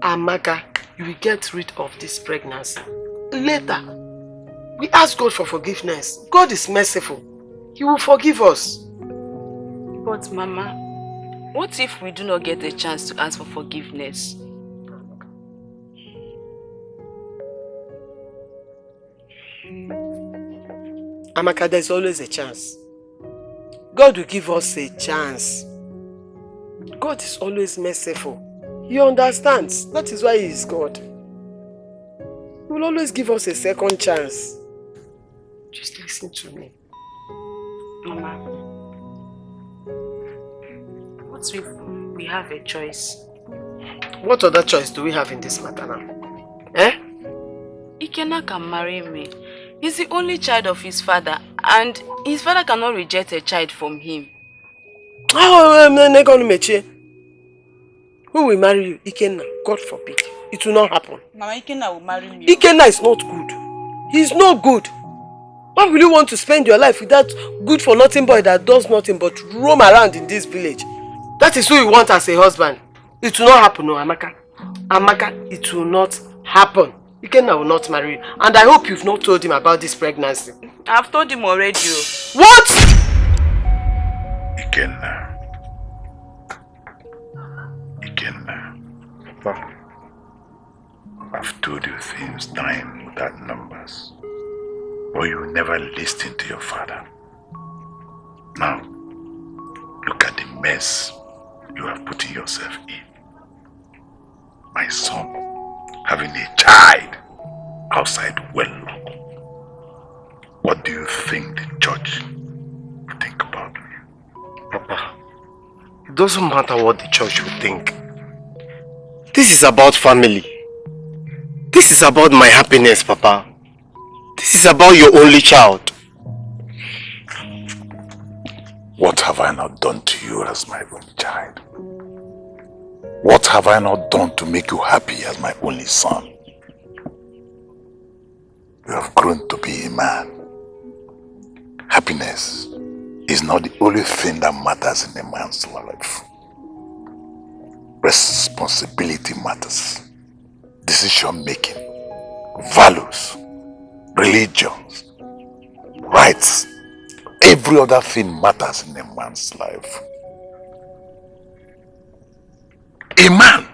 J: Amaka, you will get rid of this pregnancy later. We ask God for forgiveness. God is merciful. He will forgive us.
B: But Mama, what if we do not get a chance to ask for forgiveness?
J: Amaka, there's always a chance. God will give us a chance. God is always merciful. He understands. That is why He is God. He will always give us a second chance. Just listen to me.
B: Mama, what if we have a choice?
J: What other choice do we have in this matter now? Eh?
B: Ikenna can marry me. He's the only child of his father, and his father cannot reject a child from him.
J: Who will marry you? Ikenna. God forbid. It will not happen.
K: Mama, Ikenna will marry me.
J: Ikenna is not good. He's no good. Why will you want to spend your life with that good-for-nothing boy that does nothing but roam around in this village? That is who you want as a husband. It will not happen, no, Amaka. Amaka, it will not happen. Ikenna will not marry you. And I hope you've not told him about this pregnancy.
B: I've told him already.
J: What?
D: Ikenna. Papa, I've told you things time without numbers, but you never listen to your father. Now, look at the mess you have put yourself in. My son having a child outside wedlock. What do you think the church will think about me?
F: Papa, it doesn't matter what the church will think. This is about family. This is about my happiness, Papa. This is about your only child.
D: What have I not done to you as my only child? What have I not done to make you happy as my only son? You have grown to be a man. Happiness is not the only thing that matters in a man's life. Responsibility matters. Decision making, values, religions, rights. Every other thing matters in a man's life. A man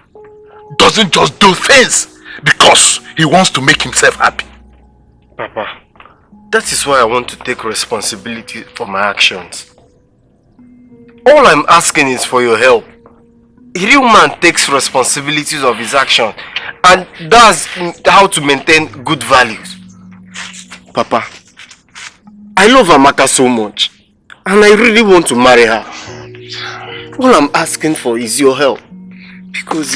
D: doesn't just do things because he wants to make himself happy.
F: Papa, that is why I want to take responsibility for my actions. All I'm asking is for your help. A real man takes responsibilities of his actions and does how to maintain good values. Papa, I love Amaka so much and I really want to marry her. All I'm asking for is your help. Because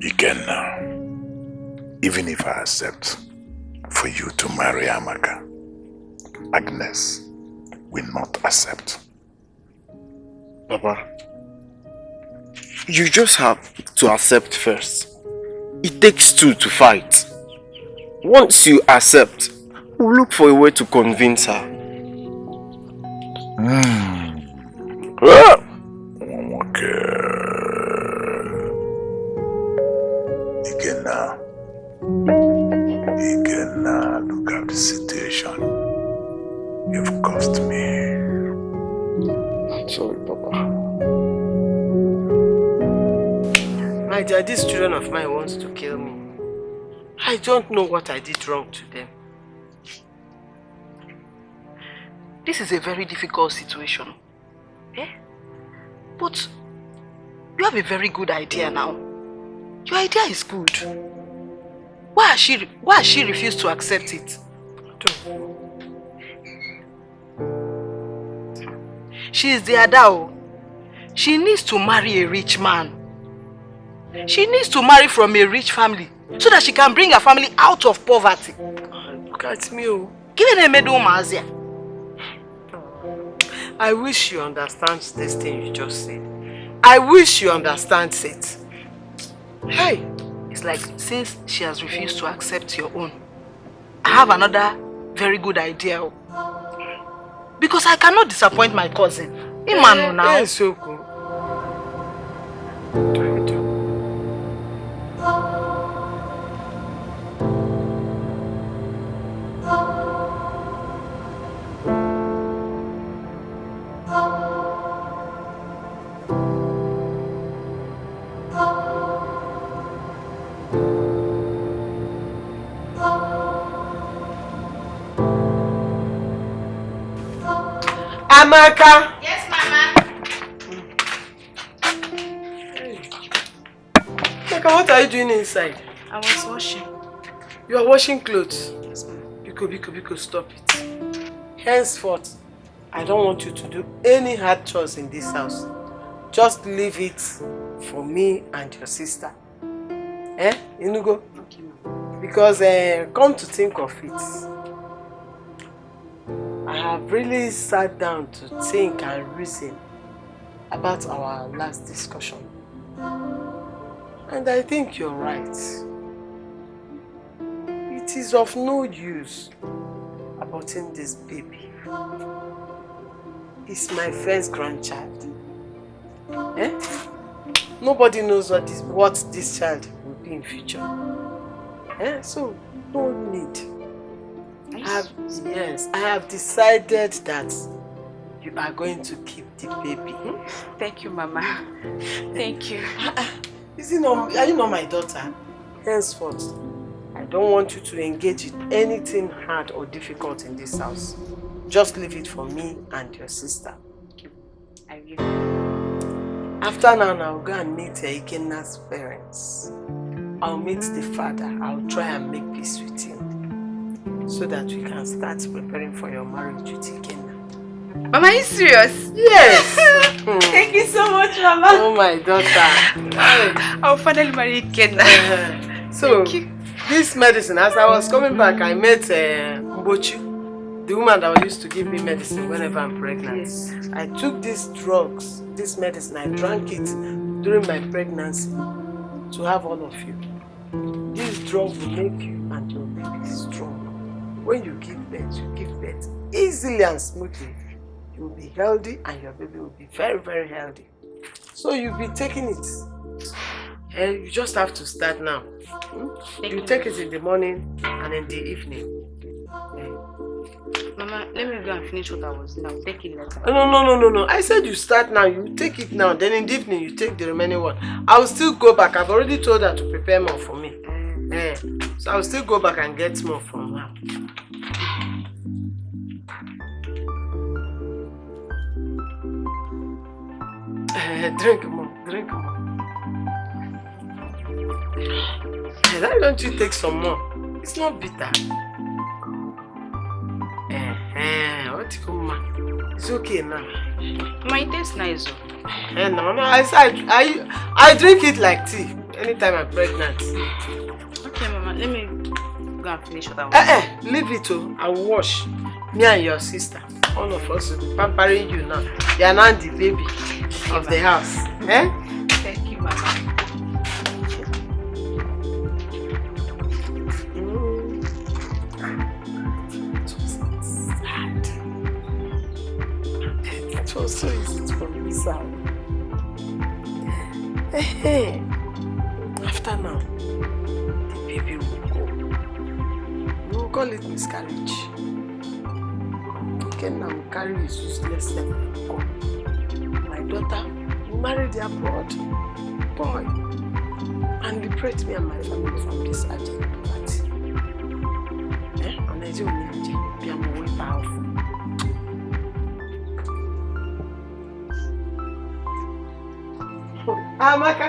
D: Ikenna, even if I accept for you to marry Amaka, Agnes will not accept.
F: Papa, you just have to accept first. It takes two to fight. Once you accept, we'll look for a way to convince her.
D: Okay. Ikenna, look at the situation you've caused me.
F: Sorry, Papa.
J: My dear, these children of mine wants to kill me. I don't know what I did wrong to them.
K: This is a very difficult situation. Eh? But you have a very good idea now. Your idea is good. Why has she refused to accept it? She is the Adao. She needs to marry a rich man. She needs to marry from a rich family so that she can bring her family out of poverty.
J: Look at me.
K: Give it a medu mazia.
J: I wish you understand this thing you just said. I wish you understand it. Hey!
K: It's like, since she has refused to accept your own, I have another very good idea. Because I cannot disappoint my cousin. Imanu now.
J: Hey, Soko. Amaka!
B: Yes, Mama.
J: Amaka, what are you doing inside?
B: I was washing.
J: You are washing clothes?
B: Yes, Mama.
J: Biko, stop it. Henceforth, I don't want you to do any hard chores in this house. Just leave it for me and your sister. Eh? Inugo?
B: Okay, Mama.
J: Because come to think of it, I have really sat down to think and reason about our last discussion. And I think you're right. It is of no use aborting this baby. It's my first grandchild. Eh? Nobody knows what this child will be in future. Eh? So, no need. I have decided that you are going to keep the baby.
B: Thank you, Mama. Thank you.
J: Are you not my daughter? Henceforth, I don't want you to engage in anything hard or difficult in this house. Just leave it for me and your sister.
B: I will.
J: After now, I'll go and meet Ikenna's parents. I'll meet the father. I'll try and make peace with him, so that we can start preparing for your marriage with Ikenna.
B: Mama, are you serious?
J: Yes!
B: Thank you so much, Mama.
J: Oh, my daughter.
B: I'll finally marry Ikenna.
J: So, this medicine, as I was coming back, I met Mbochu, the woman that used to give me medicine whenever I'm pregnant.
B: Yes.
J: I took these drugs, this medicine, I drank it during my pregnancy to have all of you. This drug will make you and your baby strong. when you give birth easily and smoothly. You will be healthy and your baby will be very, very healthy. So you'll be taking it. And you just have to start now. You take it in the morning and in the evening.
B: Mama, let me go and finish what I was doing. I'll take it later.
J: No. I said you start now. You take it now. Then in the evening, you take the remaining one. I will still go back. I've already told her to prepare more for me. So I will still go back and get more from her. Drink more. Why don't you take some more? It's not bitter. It's okay now.
B: My taste nice.
J: No, I drink it like tea anytime I'm pregnant.
B: Okay, Mama, let me go and finish what I was doing.
J: Leave it to I will wash. Me and your sister, all of us will be pampering you now. You are now the baby of the house.
B: Thank you, Mama.
J: It was so easy to miss out. After now, the baby will go. We will call it miscarriage. Again, now we carry his useless self to go. My daughter will marry the abroad boy and liberate me and my family from this urgent poverty. And I do be more powerful. Amaka.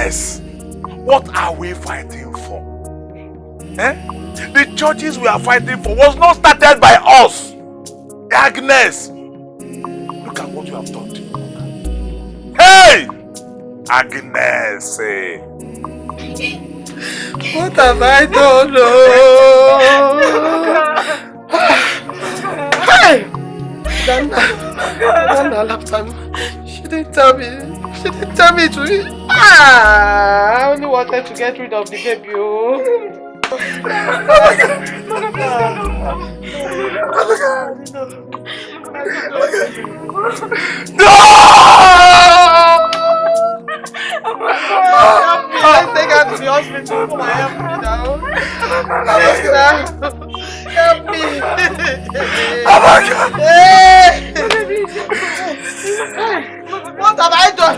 A: Agnes, what are we fighting for? Eh? The churches we are fighting for was not started by us. Agnes, look at what you have done to your mother. Hey! Agnes!
J: What have I done? Hey! Dana left me. She didn't tell me. She didn't tell me to eat. I only wanted to get rid of the baby.
A: No!
J: Let's take her to the hospital. Come on, help me now. Help me.
A: Oh my God!
J: Hey! What have I done?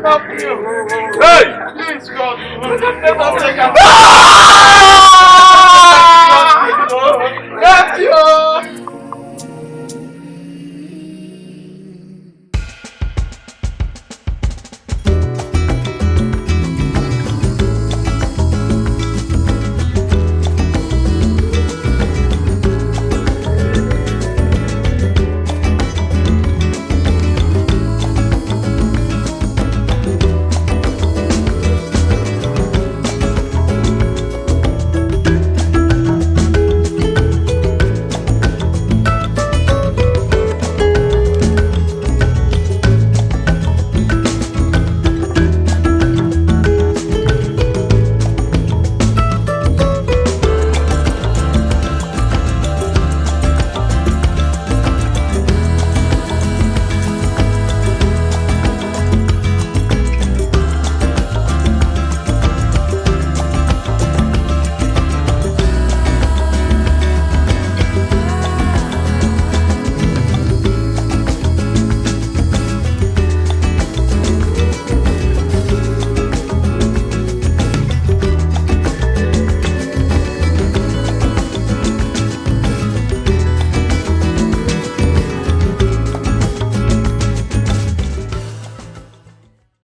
J: Help me.
A: Hey!
J: Please, God. Let us take her.